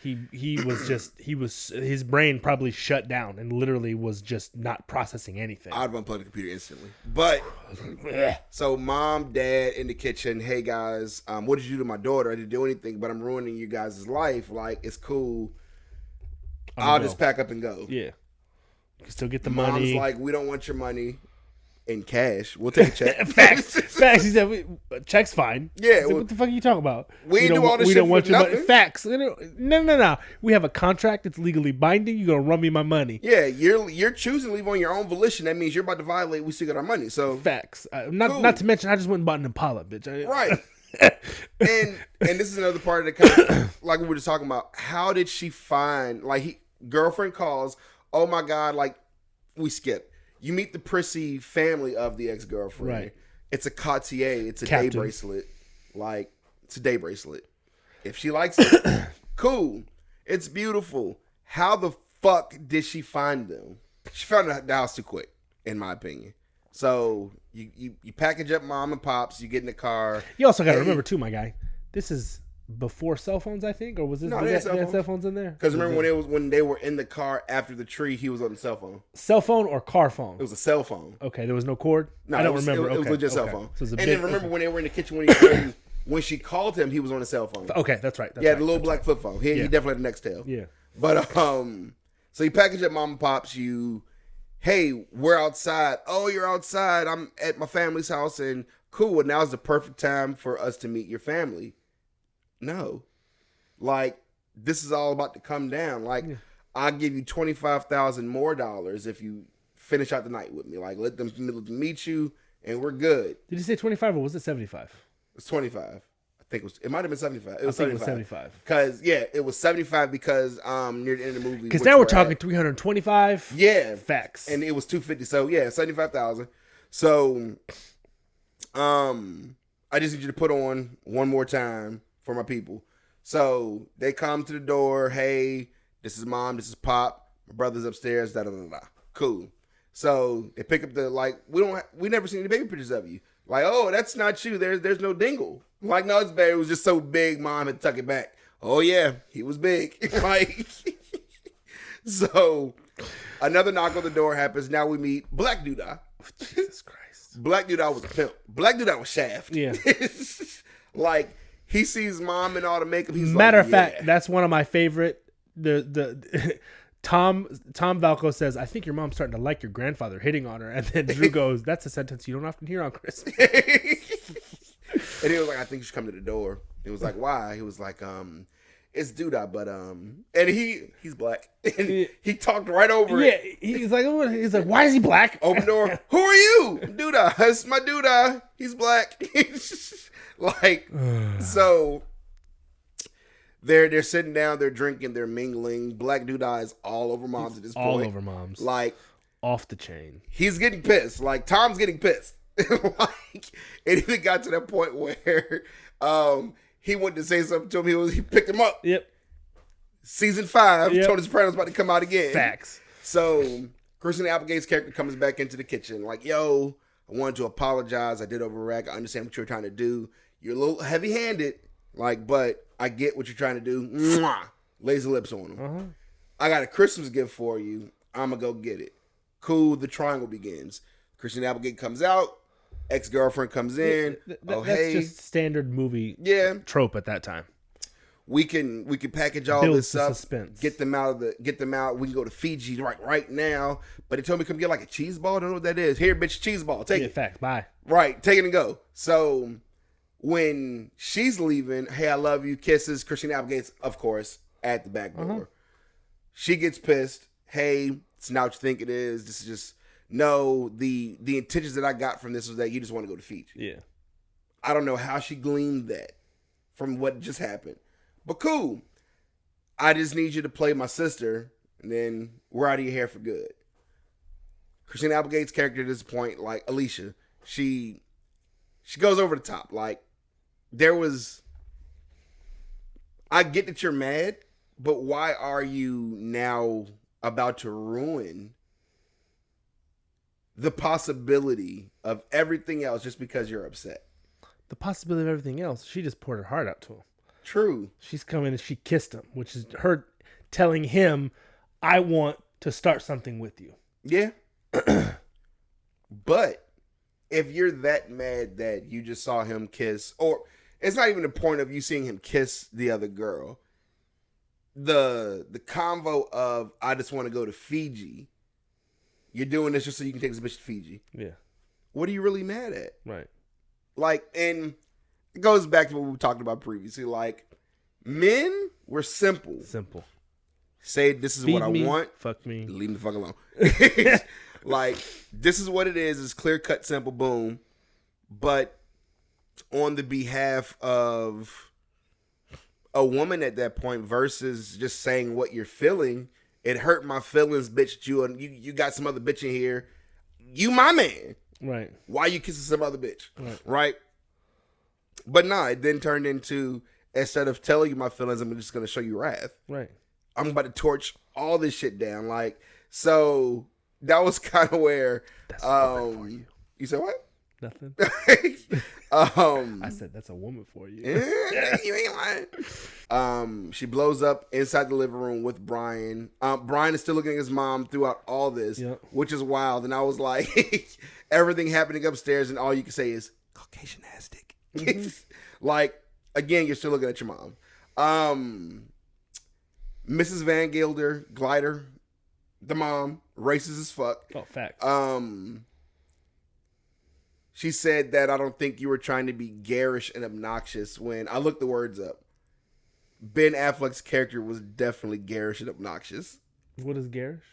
he was his brain probably shut down and literally was just not processing anything. I'd unplug the computer instantly. But so mom, dad in the kitchen. Hey guys, what did you do to my daughter? I didn't do anything, but I'm ruining you guys' life. Like it's cool. I'll just pack up and go. Yeah. You can still get the Mom's money. like, we don't want your money in cash. We'll take a check. Facts. He said, check's fine. Yeah. What the fuck are you talking about? We do all this we shit don't want for your nothing. money. Facts. No. We have a contract. It's legally binding. You're gonna run me my money. Yeah, you're choosing to leave on your own volition. That means you're about to violate. We still got our money. So facts. Not to mention, I just went and bought an Impala, bitch. Right. and this is another part of the kind like we were just talking about. How did she find girlfriend calls? Oh my god! Like we skip. You meet the prissy family of the ex-girlfriend. Right. It's a Cartier. It's a Captain. day bracelet. Like, it's a day bracelet. If she likes it, cool. It's beautiful. How the fuck did she find them? She found the house too quick, in my opinion. So, you package up mom and pops. You get in the car. You also got to remember, too, my guy, this is before cell phones, I think? Or was this No, they had cell phones in there? Because remember when they were in the car after the tree, he was on the cell phone. Cell phone or car phone? It was a cell phone. Okay, there was no cord? No, I don't remember. It was legit cell phone. So and then remember when they were in the kitchen when she called him, he was on the cell phone. Okay, that's right. The little black flip phone. He definitely had the Nextel. Yeah. But so you package up mom and pops. Hey, we're outside. Oh, you're outside. I'm at my family's house, and cool. And now's the perfect time for us to meet your family. No. Like, this is all about to come down. Like, I'll give you $25,000 more if you finish out the night with me. Like, let them meet you, and we're good. Did you say 25 or was it 75? It's 25. I think it might have been 75. It was 75. Because it was 75 because near the end of the movie. Because now we're talking 325. Yeah, facts. And it was 250. So yeah, 75,000. So, I just need you to put on one more time for my people. So they come to the door. Hey, this is mom. This is pop. My brother's upstairs. Da da da da. Cool. So they pick up we never seen any baby pictures of you. Like, oh, that's not you. There's no dingle. Like, no, it's bad. It was just so big. Mom had to tuck it back. Oh yeah, he was big. Like, so another knock on the door happens. Now we meet Black Doodah. Jesus Christ. Black Doodah was a pimp. Black Doodah was Shaft. Yeah. Like, he sees mom and all the makeup. He's Matter like, of fact, that's one of my favorite. The Tom Valco says, "I think your mom's starting to like your grandfather hitting on her," and then Drew goes, "That's a sentence you don't often hear on Christmas." And he was like, "I think you should come to the door." He was like, "Why?" He was like, "It's Doodah, but and he's black." And he talked right over it. Yeah, he's like, "Why is he black?" Open door. Who are you? Doodah. It's my Doodah. He's black. Like, so they're sitting down, they're drinking, they're mingling. Black Doodah is all over moms at this point. All over moms. Like, off the chain. He's getting pissed. Like, Tom's getting pissed. Like, it even got to that point where he wanted to say something to him. He picked him up. Yep. Season 5, Tony Soprano's about to come out again. Facts. So Christina Applegate's character comes back into the kitchen like, yo, I wanted to apologize. I did overreact. I understand what you're trying to do. You're a little heavy-handed, like, but I get what you're trying to do. Mwah! Lays the lips on him. Uh-huh. I got a Christmas gift for you. I'm going to go get it. Cool. The triangle begins. Christina Applegate comes out. Ex-girlfriend comes in. That's just standard movie trope at that time. we can package all Builds this the up, suspense. get them out. We can go to Fiji right now. But they told me come get like a cheese ball. I don't know what that is. Here, bitch, cheese ball. Take Yeah, it. fact. Bye. Right, take it and go. So when she's leaving, hey, I love you, kisses. Christina Applegate's, of course, at the back door. She gets pissed. Hey, it's not what you think it is. This is just no. The intentions that I got from this was that you just want to go to Fiji. Yeah. I don't know how she gleaned that from what just happened, but cool. I just need you to play my sister, and then we're out of your hair for good. Christina Applegate's character at this point, like Alicia, she goes over the top. Like, I get that you're mad, but why are you now about to ruin the possibility of everything else just because you're upset? The possibility of everything else, she just poured her heart out to him. True. She's come in and she kissed him, which is her telling him, I want to start something with you. Yeah. But if you're that mad that you just saw him kiss, or it's not even the point of you seeing him kiss the other girl, the convo of I just want to go to Fiji, you're doing this just so you can take this bitch to Fiji. Yeah. What are you really mad at? Right. Like, and it goes back to what we talked about previously. Like, men were simple. Simple. Say, this is Feed what I me, want. Fuck me. Leave me the fuck alone. Like, this is what it is. It's clear cut, simple, boom. But on the behalf of a woman at that point versus just saying what you're feeling, it hurt my feelings, bitch. You got some other bitch in here. You my man. Right. Why you kissing some other bitch? Right? But nah, it then turned into, instead of telling you my feelings, I'm just going to show you wrath. Right. I'm about to torch all this shit down. Like, so that was kind of where, That's a woman for you. You said what? Nothing. I said that's a woman for you. You ain't lying. She blows up inside the living room with Brian. Brian is still looking at his mom throughout all this, which is wild. And I was like, everything happening upstairs, and all you can say is Caucasian ass dick. Like, again, you're still looking at your mom. Mrs. Van Gilder, Glider, the mom, racist as fuck. Oh, facts. She said that I don't think you were trying to be garish and obnoxious when I looked the words up. Ben Affleck's character was definitely garish and obnoxious. What is garish?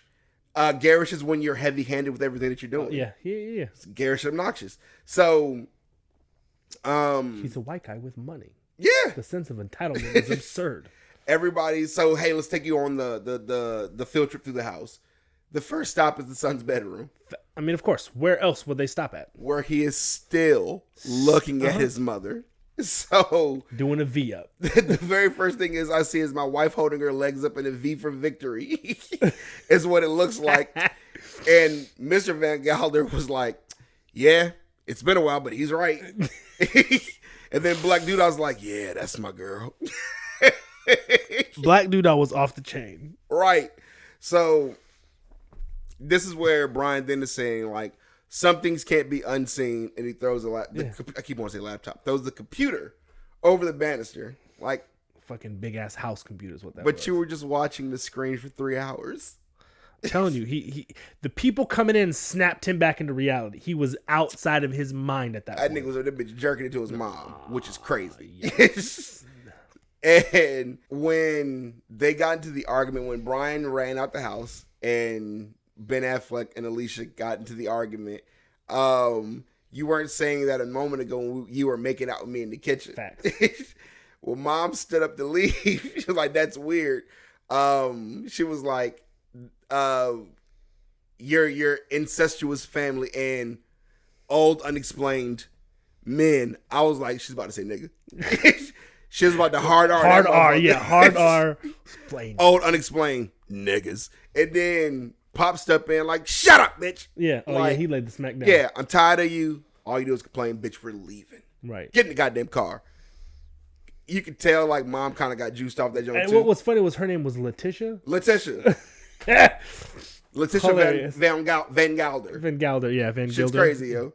Garish is when you're heavy-handed with everything that you're doing. Yeah. It's garish and obnoxious. So, he's a white guy with money. Yeah. The sense of entitlement is absurd. Everybody, so hey, let's take you on the field trip through the house. The first stop is the son's bedroom. I mean, of course. Where else would they stop at? Where he is still looking at his mother. So doing a V up. The very first thing is I see is my wife holding her legs up in a V for victory. Is what it looks like. And Mr. Van Gelder was like, yeah, it's been a while, but he's right. And then Black Dude, I was like, yeah, that's my girl. Black Dude, I was off the chain. Right. So this is where Brian then is saying, like, some things can't be unseen, and he throws I keep wanting to say laptop. Throws the computer over the banister, like fucking big ass house computer is what that. But was. You were just watching the screen for 3 hours. I'm telling you, he the people coming in snapped him back into reality. He was outside of his mind at that point. That nigga was a bitch jerking it to his mom, which is crazy. Yes. And when they got into the argument, when Brian ran out the house and Ben Affleck and Alicia got into the argument, you weren't saying that a moment ago when you were making out with me in the kitchen. Facts. Well, mom stood up to leave. She was like, that's weird. She was like, your incestuous family and old unexplained men. I was like, she's about to say nigga. She was about to hard R. Hard R, yeah, hard R. Explain. Old unexplained niggas. And then Pop stepped in like, shut up, bitch. Yeah. Oh, like, yeah, he laid the smack down. Yeah, I'm tired of you. All you do is complain, bitch, we're leaving. Right. Get in the goddamn car. You could tell, like, mom kind of got juiced off that joint, and too. what was funny was her name was Letitia. Letitia Van Gelder. Van Gelder, yeah, Van Gelder. Shit's crazy, yo.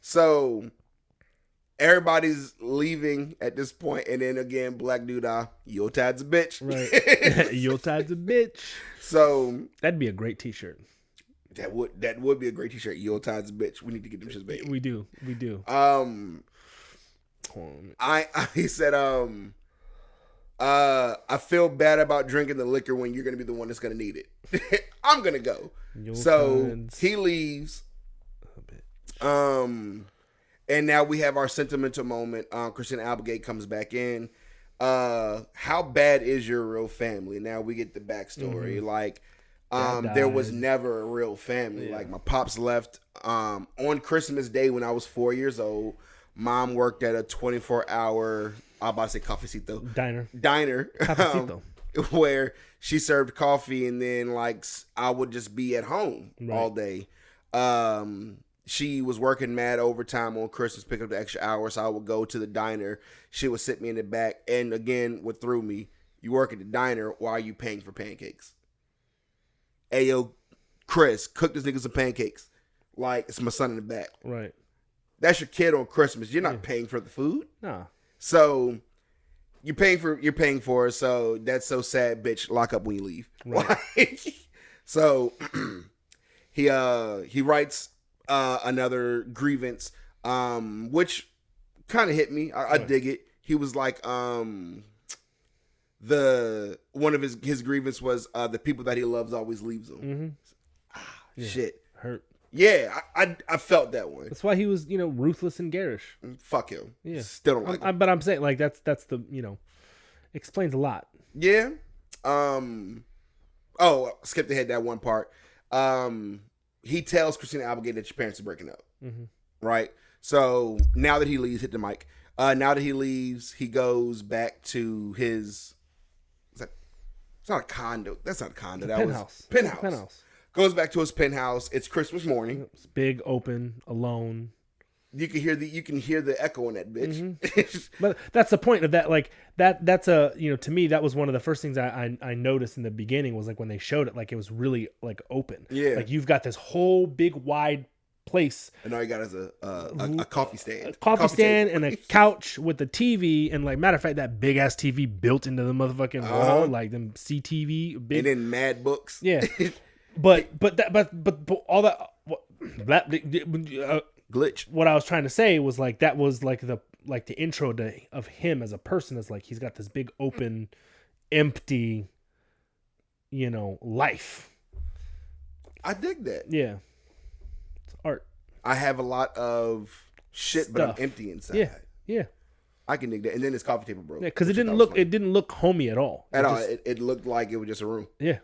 So everybody's leaving at this point, and then again, black dude, Yuletide's a bitch. Right. Yuletide's a bitch. So that'd be a great T-shirt. That would be a great T-shirt. Yuletide's a bitch. We need to get them shits back. We do. He said, I feel bad about drinking the liquor when you're gonna be the one that's gonna need it. I'm gonna go. So he leaves. And now we have our sentimental moment. Christina Applegate comes back in. How bad is your real family? Now we get the backstory. Mm-hmm. Like, there was never a real family. Yeah. Like, my pops left on Christmas Day when I was 4 years old. Mom worked at a 24-hour, I'm about to say cafecito. Diner. Cafecito. Where she served coffee, and then, like, I would just be at home all day. She was working mad overtime on Christmas, pick up the extra hours. So I would go to the diner. She would sit me in the back, and again, what threw me, you work at the diner, why are you paying for pancakes? Hey, yo, Chris, cook this nigga some pancakes. Like, it's my son in the back. Right. That's your kid on Christmas. You're not paying for the food. No. So you're paying for it. So that's so sad, bitch. Lock up when you leave. Right. So he writes another grievance, which kind of hit me. I dig it. He was like, one of his grievance was the people that he loves always leaves him. Mm-hmm. Shit. Hurt. Yeah, I felt that one. That's why he was, ruthless and garish. Fuck him. Yeah. Still don't like him. But I'm saying, like, that's the, explains a lot. Yeah. Skipped ahead that one part. He tells Christina Applegate that your parents are breaking up. Mm-hmm. Right? So now that he leaves, hit the mic. Now that he leaves, he goes back to his... It's not a condo. That's not a condo. That penthouse. Was... Penthouse. Goes back to his penthouse. It's Christmas morning. It's big, open, alone. You can hear the echo in that bitch. Mm-hmm. But that's the point of that. Like that's a, to me, that was one of the first things I noticed in the beginning was like when they showed it, like it was really like open. Yeah. Like you've got this whole big wide place. And all you got is a coffee stand. A coffee stand and a couch with a TV. And like, matter of fact, that big ass TV built into the motherfucking wall, like them CTV. Big. And then mad books. Yeah. But all that glitch. What I was trying to say was like that was like the intro of him as a person is like he's got this big open, empty, life. I dig that. Yeah, it's art. I have a lot of shit, but I'm empty inside. Yeah. I can dig that. And then his coffee table broke. Yeah, because it didn't look homey at all. It looked like it was just a room. Yeah.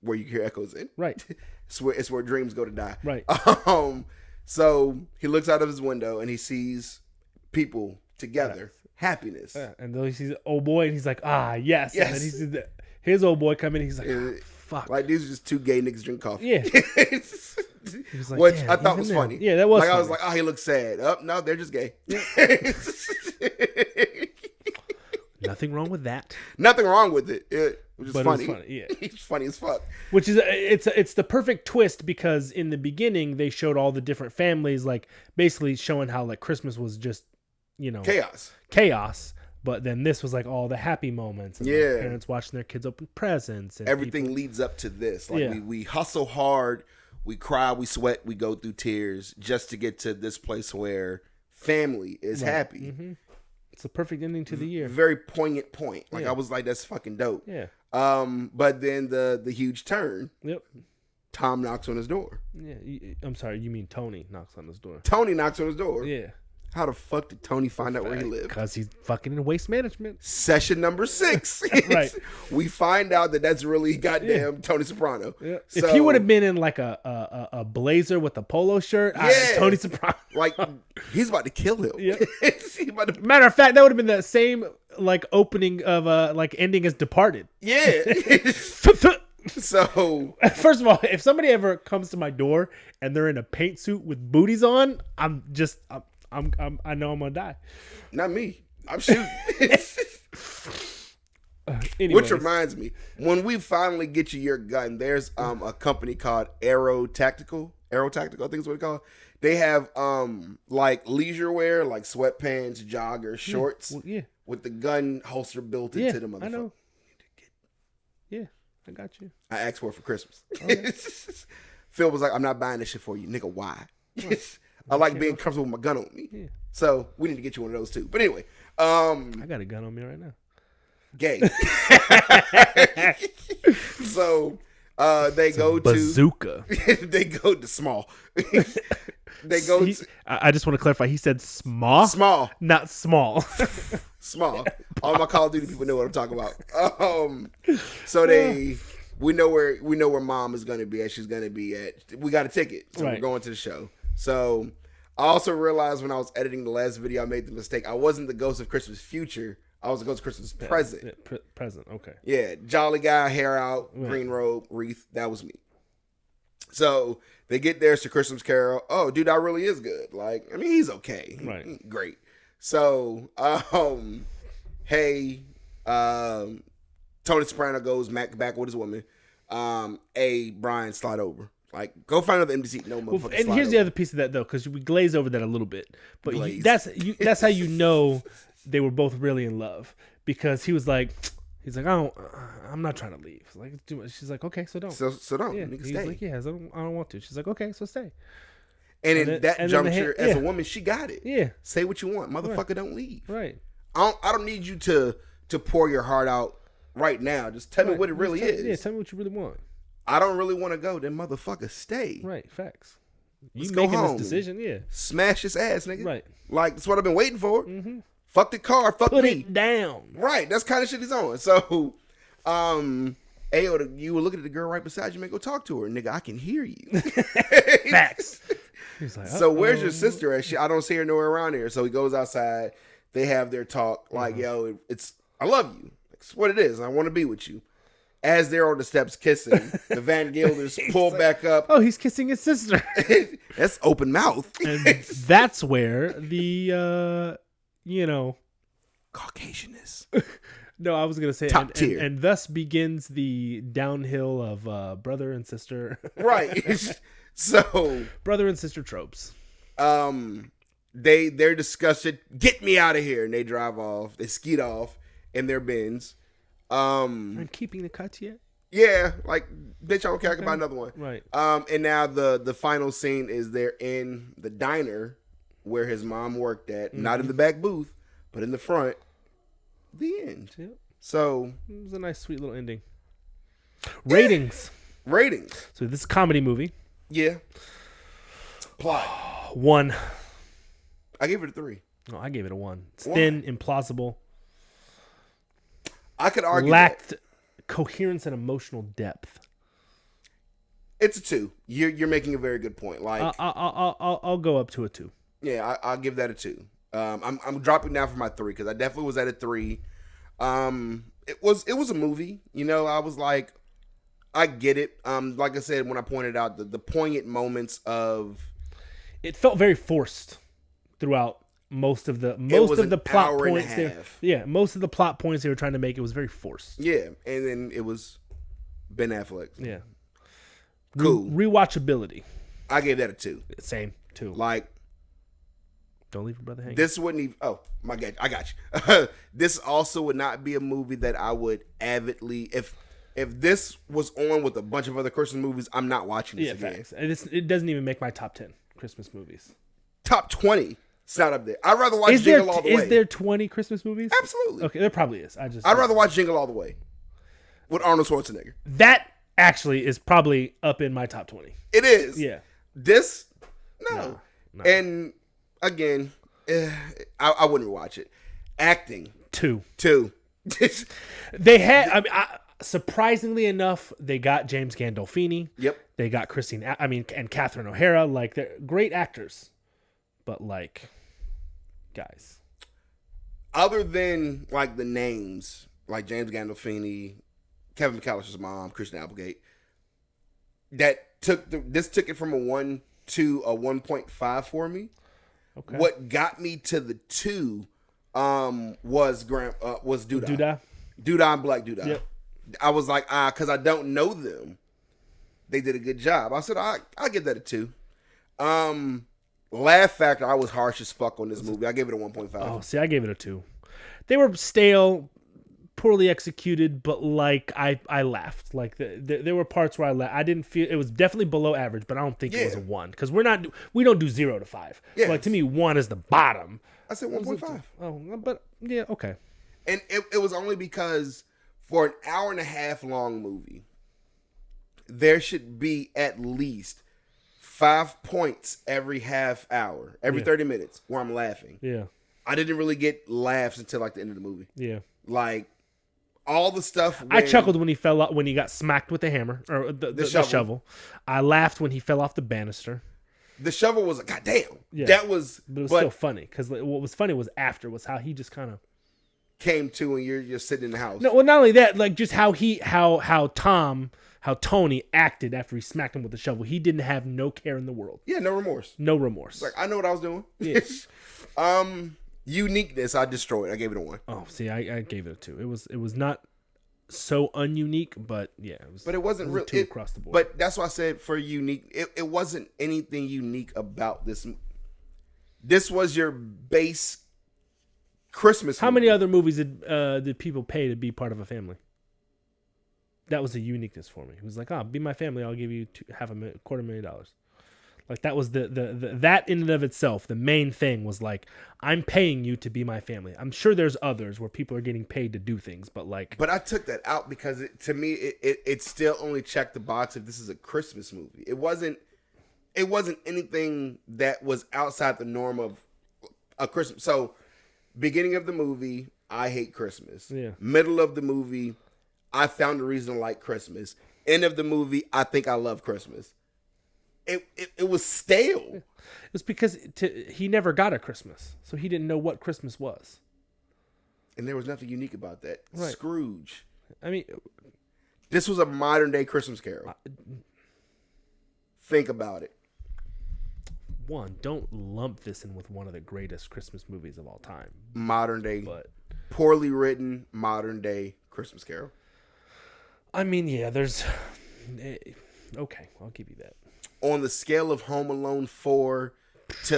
Where you hear echoes in. Right. It's where dreams go to die. Right. So he looks out of his window and he sees people together. Yes. Happiness. And then he sees old boy and he's like, yes. And then he sees his old boy come in. He's like, fuck. Like these are just two gay niggas drink coffee. Yeah. Like, which I thought was funny. Yeah, that was funny. I was like, he looks sad. No, they're just gay. Nothing wrong with that. Nothing wrong with it. Which is funny. It was funny. Yeah. It's funny as fuck. Which is it's the perfect twist because in the beginning they showed all the different families, like basically showing how like Christmas was just chaos. But then this was like all the happy moments. And like parents watching their kids open presents. And everything leads up to this. Like we hustle hard, we cry, we sweat, we go through tears just to get to this place where family is happy. Mm-hmm. It's a perfect ending to the year. Very poignant point. Like I was like, that's fucking dope. Yeah. But then the huge turn. Yep. Tom knocks on his door. Yeah. I'm sorry. You mean Tony knocks on his door? Tony knocks on his door. Yeah. How the fuck did Tony find out where he lived? Because he's fucking in waste management. Session number 6. Right. We find out that's really goddamn Tony Soprano. Yeah. So, if he would have been in like a blazer with a polo shirt, Tony Soprano. Like, he's about to kill him. Yeah. Matter of fact, that would have been the same like opening of like ending as Departed. Yeah. So first of all, if somebody ever comes to my door and they're in a paint suit with booties on, I know I'm gonna die. Not me. I'm shooting. Which reminds me, when we finally get you your gun, there's a company called Aero Tactical, Aero Tactical, I think is what they call it. They have like leisure wear, like sweatpants, joggers, shorts, with the gun holster built into the motherfucker. I know. Yeah, I got you. I asked for it for Christmas. Okay. Phil was like, I'm not buying this shit for you, nigga. Why? I like being comfortable with my gun on me. Yeah. So we need to get you one of those too. But anyway, I got a gun on me right now. Gay. So they go bazooka. They go to small. They go. I just want to clarify. He said small. Small, not small. Small. All my Call of Duty people know what I'm talking about. So we know where mom is going to be at. She's going to be at. We got a ticket, so we're going to the show. So I also realized when I was editing the last video, I made the mistake. I wasn't the Ghost of Christmas Future. I was the Ghost of Christmas Present. Present. Okay. Yeah, jolly guy, hair out, green robe, wreath. That was me. So they get there. It's the Christmas Carol. Oh, dude, that really is good. Like, I mean, he's okay. Right. Great. So, hey, Tony Soprano goes back with his woman. Brian, slide over. Like, go find another empty seat. No motherfucker. And here's the other piece of that though, because we glaze over that a little bit, but that's how you know they were both really in love, because he's like, I'm not trying to leave. Like, it's too much. She's like, okay, so don't. So don't. Yeah. He's stay. Like, I don't want to. She's like, okay, so stay. And in that juncture, as a woman, she got it. Yeah. Say what you want, motherfucker. Don't leave. Right. I don't need you to pour your heart out right now. Just tell me what it really is. Yeah. Tell me what you really want. I don't really want to go. Then motherfucker, stay. Right. Facts. Let's you go making home. this decision? Yeah. Smash his ass, nigga. Right. Like, that's what I've been waiting for. Mm-hmm. Fuck the car. Fuck Put me. it down. Right. That's kind of shit he's on. So, Ayo, you were looking at the girl right beside you, man. Go talk to her, nigga. I can hear you. Facts. He's like, so where's your sister at? I don't see her nowhere around here. So he goes outside. They have their talk. Like, yo, I love you. It's what it is. I want to be with you. As they're on the steps kissing, the Van Gilders pull back up. Oh, he's kissing his sister. That's open mouth. And that's where the, Caucasianness. No, I was going to say top tier. And thus begins the downhill of brother and sister. Right. So. Brother and sister tropes. They're discussing, get me out of here. And they drive off. They skeet off in their Benz. I'm keeping the cuts yet? Yeah, like, bitch, I don't care. I can buy another one. Right. And now the final scene is they're in the diner where his mom worked at, not in the back booth, but in the front. The end. Yep. So it was a nice, sweet little ending. Ratings. So this is a comedy movie. Yeah. Plot. 1. I gave it a 3. No, I gave it a 1. It's thin, implausible. I could argue lacked coherence and emotional depth. It's a 2. You're making a very good point. Like, I'll go up to a 2. Yeah, I'll give that a 2. I'm dropping down from my 3 because I definitely was at a 3. It was a movie. I was like, I get it. Like I said when I pointed out the poignant moments of. It felt very forced throughout. Most of the plot points most of the plot points they were trying to make, it was very forced. Yeah, and then it was Ben Affleck. Yeah. Cool. Rewatchability. I gave that a 2. Same, 2. Like, don't leave your brother hanging. This wouldn't even. Oh my God, I got you. This also would not be a movie that I would avidly. If this was on with a bunch of other Christmas movies, I'm not watching this again. Facts. And it doesn't even make my top 10 Christmas movies. Top 20. It's not up there. I'd rather watch Jingle All the Way. Is there 20 Christmas movies? Absolutely. Okay, there probably is. I'd rather watch Jingle All the Way with Arnold Schwarzenegger. That actually is probably up in my top 20. It is. Yeah. This, no. And again, I wouldn't watch it. Acting. 2. They had. Surprisingly enough, they got James Gandolfini. Yep. They got Christina. And Catherine O'Hara. Like, they're great actors, but like. Guys, other than like the names, like James Gandolfini, Kevin McAllister's mom, Christina Applegate, that took it from a 1 to a 1.5 for me. Okay. What got me to the 2 was Doodah. Doodah and Black Doodah. Yep. I was like, because I don't know them. They did a good job. I said, I'll give that a 2. Laugh factor, I was harsh as fuck on this movie. I gave it a 1.5. Oh, see, I gave it a 2. They were stale, poorly executed, but like I laughed. Like there were parts where I laughed. I didn't feel it was definitely below average, but I don't think it was a 1 because we don't do 0 to 5. Yeah, so like to me, 1 is the bottom. I said 1.5. Oh, but yeah, okay. And it was only because for an hour and a half long movie, there should be at least 5 points every half hour, every 30 minutes where I'm laughing. Yeah. I didn't really get laughs until like the end of the movie. Yeah. Like all the stuff. I chuckled when he fell out, when he got smacked with the hammer or the shovel. I laughed when he fell off the banister. The shovel was like, goddamn. Yeah. That was. But it was still funny because what was funny was how he just kind of came to and you're sitting in the house. No, well, not only that, like just how Tony acted after he smacked him with the shovel. He didn't have no care in the world. Yeah, no remorse. No remorse. Like I know what I was doing. Yeah. Uniqueness, I destroyed. I gave it a 1. Oh, see, I gave it a 2. It was not so ununique, but yeah, it wasn't really 2 across the board. But that's why I said for unique, it wasn't anything unique about this. This was your base Christmas. How many other movies did people pay to be part of a family? That was a uniqueness for me. It was like, be my family. I'll give you $250,000. Like that was the that in and of itself. The main thing was like, I'm paying you to be my family. I'm sure there's others where people are getting paid to do things, but like. But I took that out because to me it still only checked the box if this is a Christmas movie. It wasn't anything that was outside the norm of a Christmas. So, beginning of the movie, I hate Christmas. Yeah. Middle of the movie, I found a reason to like Christmas. End of the movie, I think I love Christmas. It was stale. It was because he never got a Christmas, so he didn't know what Christmas was. And there was nothing unique about that. Right. Scrooge. I mean, this was a modern day Christmas Carol. Think about it. Don't lump this in with one of the greatest Christmas movies of all time. Modern day, but poorly written modern day Christmas Carol. I mean, yeah, there's. Okay, I'll give you that. On the scale of Home Alone 4 to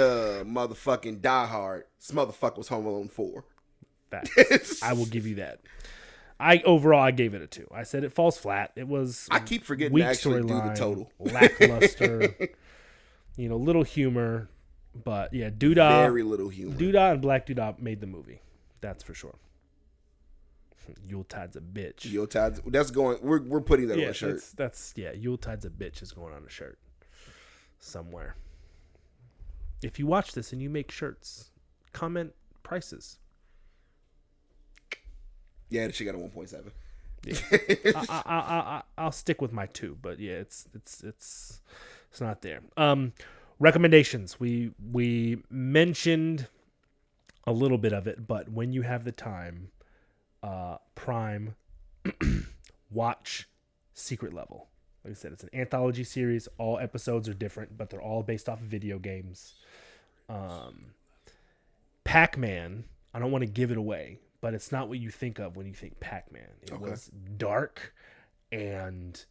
motherfucking Die Hard, this motherfucker was Home Alone 4. Facts. I will give you that. I gave it a 2. I said it falls flat. It was. I keep forgetting to actually do the total. Lackluster. Little humor, but yeah, Doodah. Very little humor. Doodah and Black Doodah made the movie. That's for sure. Yuletide's a bitch. Yuletide. That's going. We're putting that on a shirt. That's Yuletide's a bitch is going on a shirt somewhere. If you watch this and you make shirts, comment prices. Yeah, she got a 1.7. Yeah. I'll stick with my 2, but yeah, it's not there. Recommendations. We mentioned a little bit of it, but when you have the time, Prime, watch Secret Level. Like I said, it's an anthology series. All episodes are different, but they're all based off of video games. Pac-Man, I don't want to give it away, but it's not what you think of when you think Pac-Man. It was dark and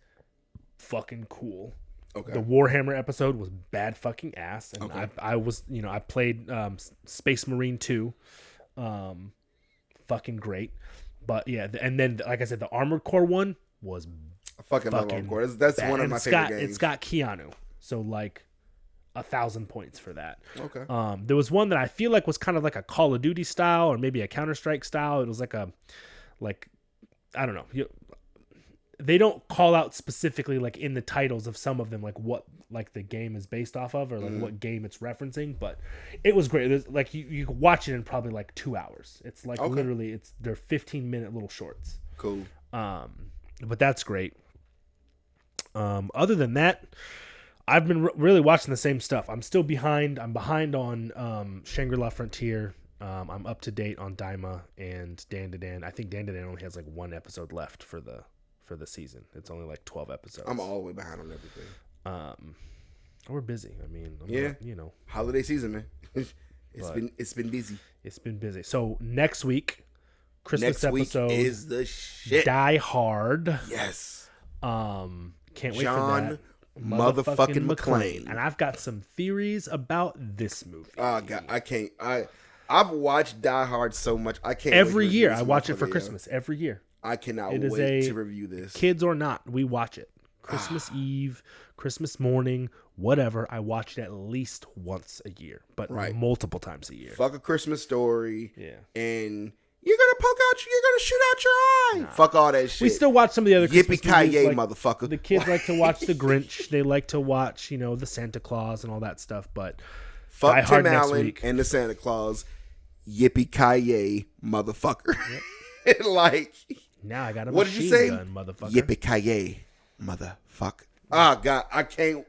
fucking cool. Okay. The Warhammer episode was bad fucking ass, and okay. I played Space Marine 2, fucking great. But yeah, and then like I said, the Armored Core one was I fucking love Armored Core. That's one of my favorite games. It's got Keanu, so like 1,000 points for that. Okay. There was one that I feel like was kind of like a Call of Duty style or maybe a Counter-Strike style. It was like I don't know. They don't call out specifically like in the titles of some of them like what like the game is based off of or like what game it's referencing, but it was great. There's, like you could watch it in probably like 2 hours. It's like literally they're 15-minute little shorts. Cool. But that's great. Other than that, I've been really watching the same stuff. I'm still behind. I'm behind on Shangri-La Frontier. I'm up to date on Daima and Dan to Dan. I think Dan to Dan only has like 1 episode left for the season. It's only like 12 episodes. I'm all the way behind on everything. We're busy. I mean, holiday season, man. It's been busy. It's been busy. So next week, Christmas episode week is the shit. Die Hard. Yes. Can't wait for that. John motherfucking McClane. And I've got some theories about this movie. Oh God, I can't. I've watched Die Hard so much. I can't. Every year, I watch it for Christmas. Every year. I cannot wait to review this. Kids or not, we watch it. Christmas Eve, Christmas morning, whatever. I watch it at least once a year, but multiple times a year. Fuck A Christmas Story. Yeah. And you're gonna shoot out your eye. Nah. Fuck all that shit. We still watch some of the other Christmas movies. Yippee-ki-yay, motherfucker. The kids like to watch The Grinch. They like to watch, the Santa Claus and all that stuff, but fuck Die Hard Tim next Allen week. and the Santa Claus. Yippee-ki-yay, motherfucker. Yep. Like, now I got a what did you say? Gun, motherfucker. Yippee-ki-yay, motherfucker. Oh, God, I can't.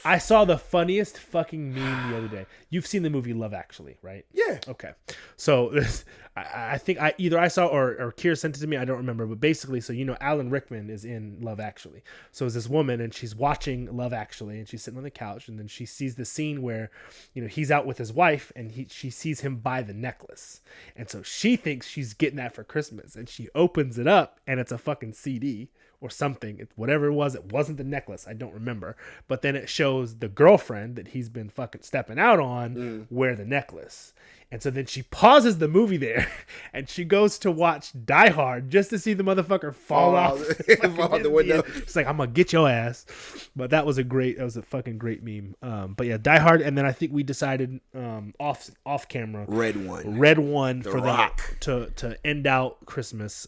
I saw the funniest fucking meme the other day. You've seen the movie Love Actually, right? Yeah. Okay. So I think I saw or Kira sent it to me. I don't remember, but basically, so Alan Rickman is in Love Actually. So it's this woman and she's watching Love Actually and she's sitting on the couch and then she sees the scene where he's out with his wife and she sees him buy the necklace and so she thinks she's getting that for Christmas and she opens it up and it's a fucking CD. Or something, whatever it wasn't the necklace. I don't remember. But then it shows the girlfriend that he's been fucking stepping out on wear the necklace. And so then she pauses the movie there and she goes to watch Die Hard just to see the motherfucker fall off the window. It's like, I'm going to get your ass. But that was a fucking great meme. But yeah, Die Hard. And then I think we decided off camera. Red One for Rock. To end out Christmas.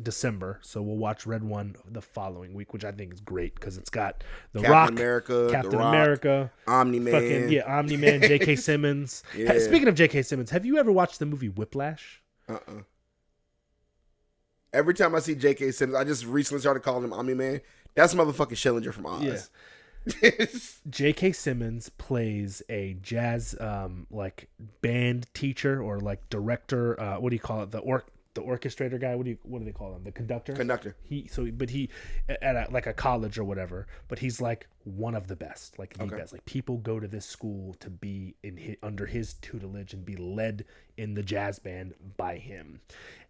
December, so we'll watch Red One the following week, which I think is great because it's got the Rock, Captain America, Omni-Man, Omni-Man, J.K. Simmons. Yeah. Speaking of J.K. Simmons, have you ever watched the movie Whiplash? Every time I see J.K. Simmons, I just recently started calling him Omni-Man. That's motherfucking Schillinger from Oz. Yeah. J.K. Simmons plays a jazz like band teacher or like director. What do you call it? The orchestrator guy. What do they call him? The conductor. He at like a college or whatever. But he's like one of the best, like the best. Like people go to this school to be under his tutelage and be led in the jazz band by him.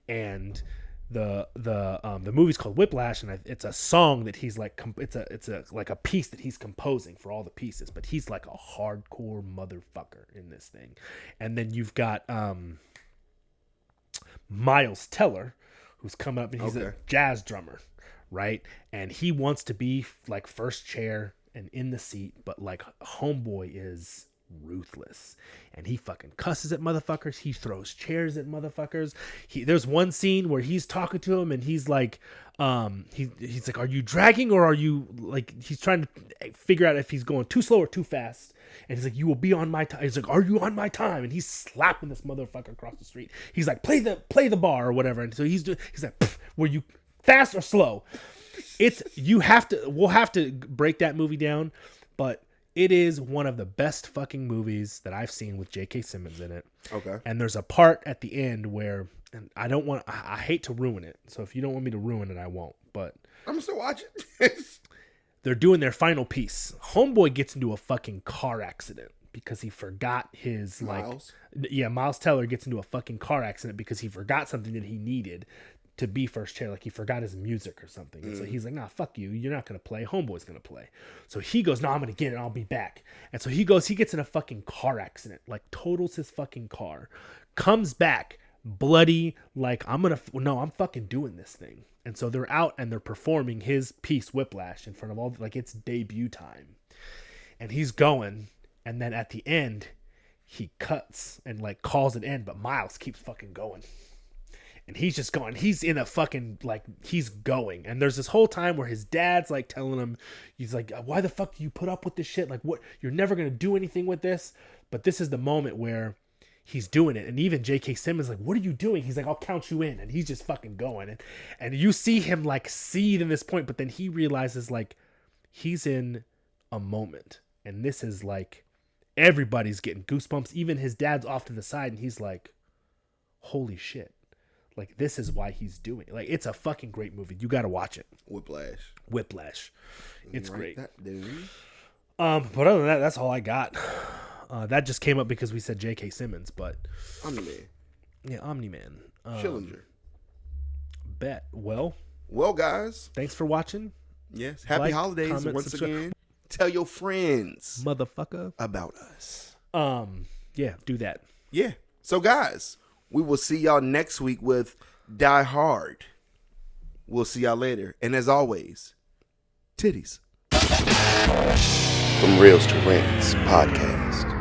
And the movie's called Whiplash, and it's a song that he's like it's a like a piece that he's composing for all the pieces. But he's like a hardcore motherfucker in this thing. And then you've got Miles Teller, who's come up and he's a jazz drummer, right? And he wants to be like first chair and in the seat, but like homeboy is ruthless and he fucking cusses at motherfuckers. He throws chairs at motherfuckers. There's one scene where he's talking to him and he's like, he's like, are you dragging or are you like? He's trying to figure out if he's going too slow or too fast. And he's like, you will be on my time. He's like, are you on my time? And he's slapping this motherfucker across the street. He's like, play the bar or whatever. And so he's like, were you fast or slow? We'll have to break that movie down, but it is one of the best fucking movies that I've seen with J.K. Simmons in it. Okay. And there's a part at the end where, and I hate to ruin it. So if you don't want me to ruin it, I won't, but I'm gonna still watch it. They're doing their final piece. Homeboy gets into a fucking car accident because he forgot his Miles? Miles Teller gets into a fucking car accident because he forgot something that he needed to be first chair. Like he forgot his music or something. And so he's like, nah, fuck you. You're not going to play. Homeboy's going to play. So he goes, no, I'm going to get it. I'll be back. And so he gets in a fucking car accident, like totals his fucking car, comes back bloody. Like I'm fucking doing this thing. And so they're out and they're performing his piece Whiplash in front of all, like it's debut time. And he's going. And then at the end, he cuts and like calls it in, but Miles keeps fucking going. And he's just going. He's in a fucking, like, he's going. And there's this whole time where his dad's like telling him, he's like, why the fuck do you put up with this shit? Like, what? You're never going to do anything with this. But this is the moment where he's doing it. And even J.K. Simmons like, what are you doing? He's like, I'll count you in. And he's just fucking going. And you see him like seed in this point, but then he realizes like he's in a moment. And this is like, everybody's getting goosebumps. Even his dad's off to the side and he's like, holy shit. Like, this is why he's doing it. Like, it's a fucking great movie. You got to watch it. Whiplash. It's great. That, but other than that, that's all I got. That just came up because we said J.K. Simmons, but Omni-Man. Yeah, Omni-Man. Schillinger. Bet. Well, guys. Thanks for watching. Yes. Happy Like, holidays comment, once subscribe. again. Tell your friends Motherfucker. about us. Yeah, do that. Yeah. So, guys, we will see y'all next week with Die Hard. We'll see y'all later. And as always, titties. From Reels to Rants podcast.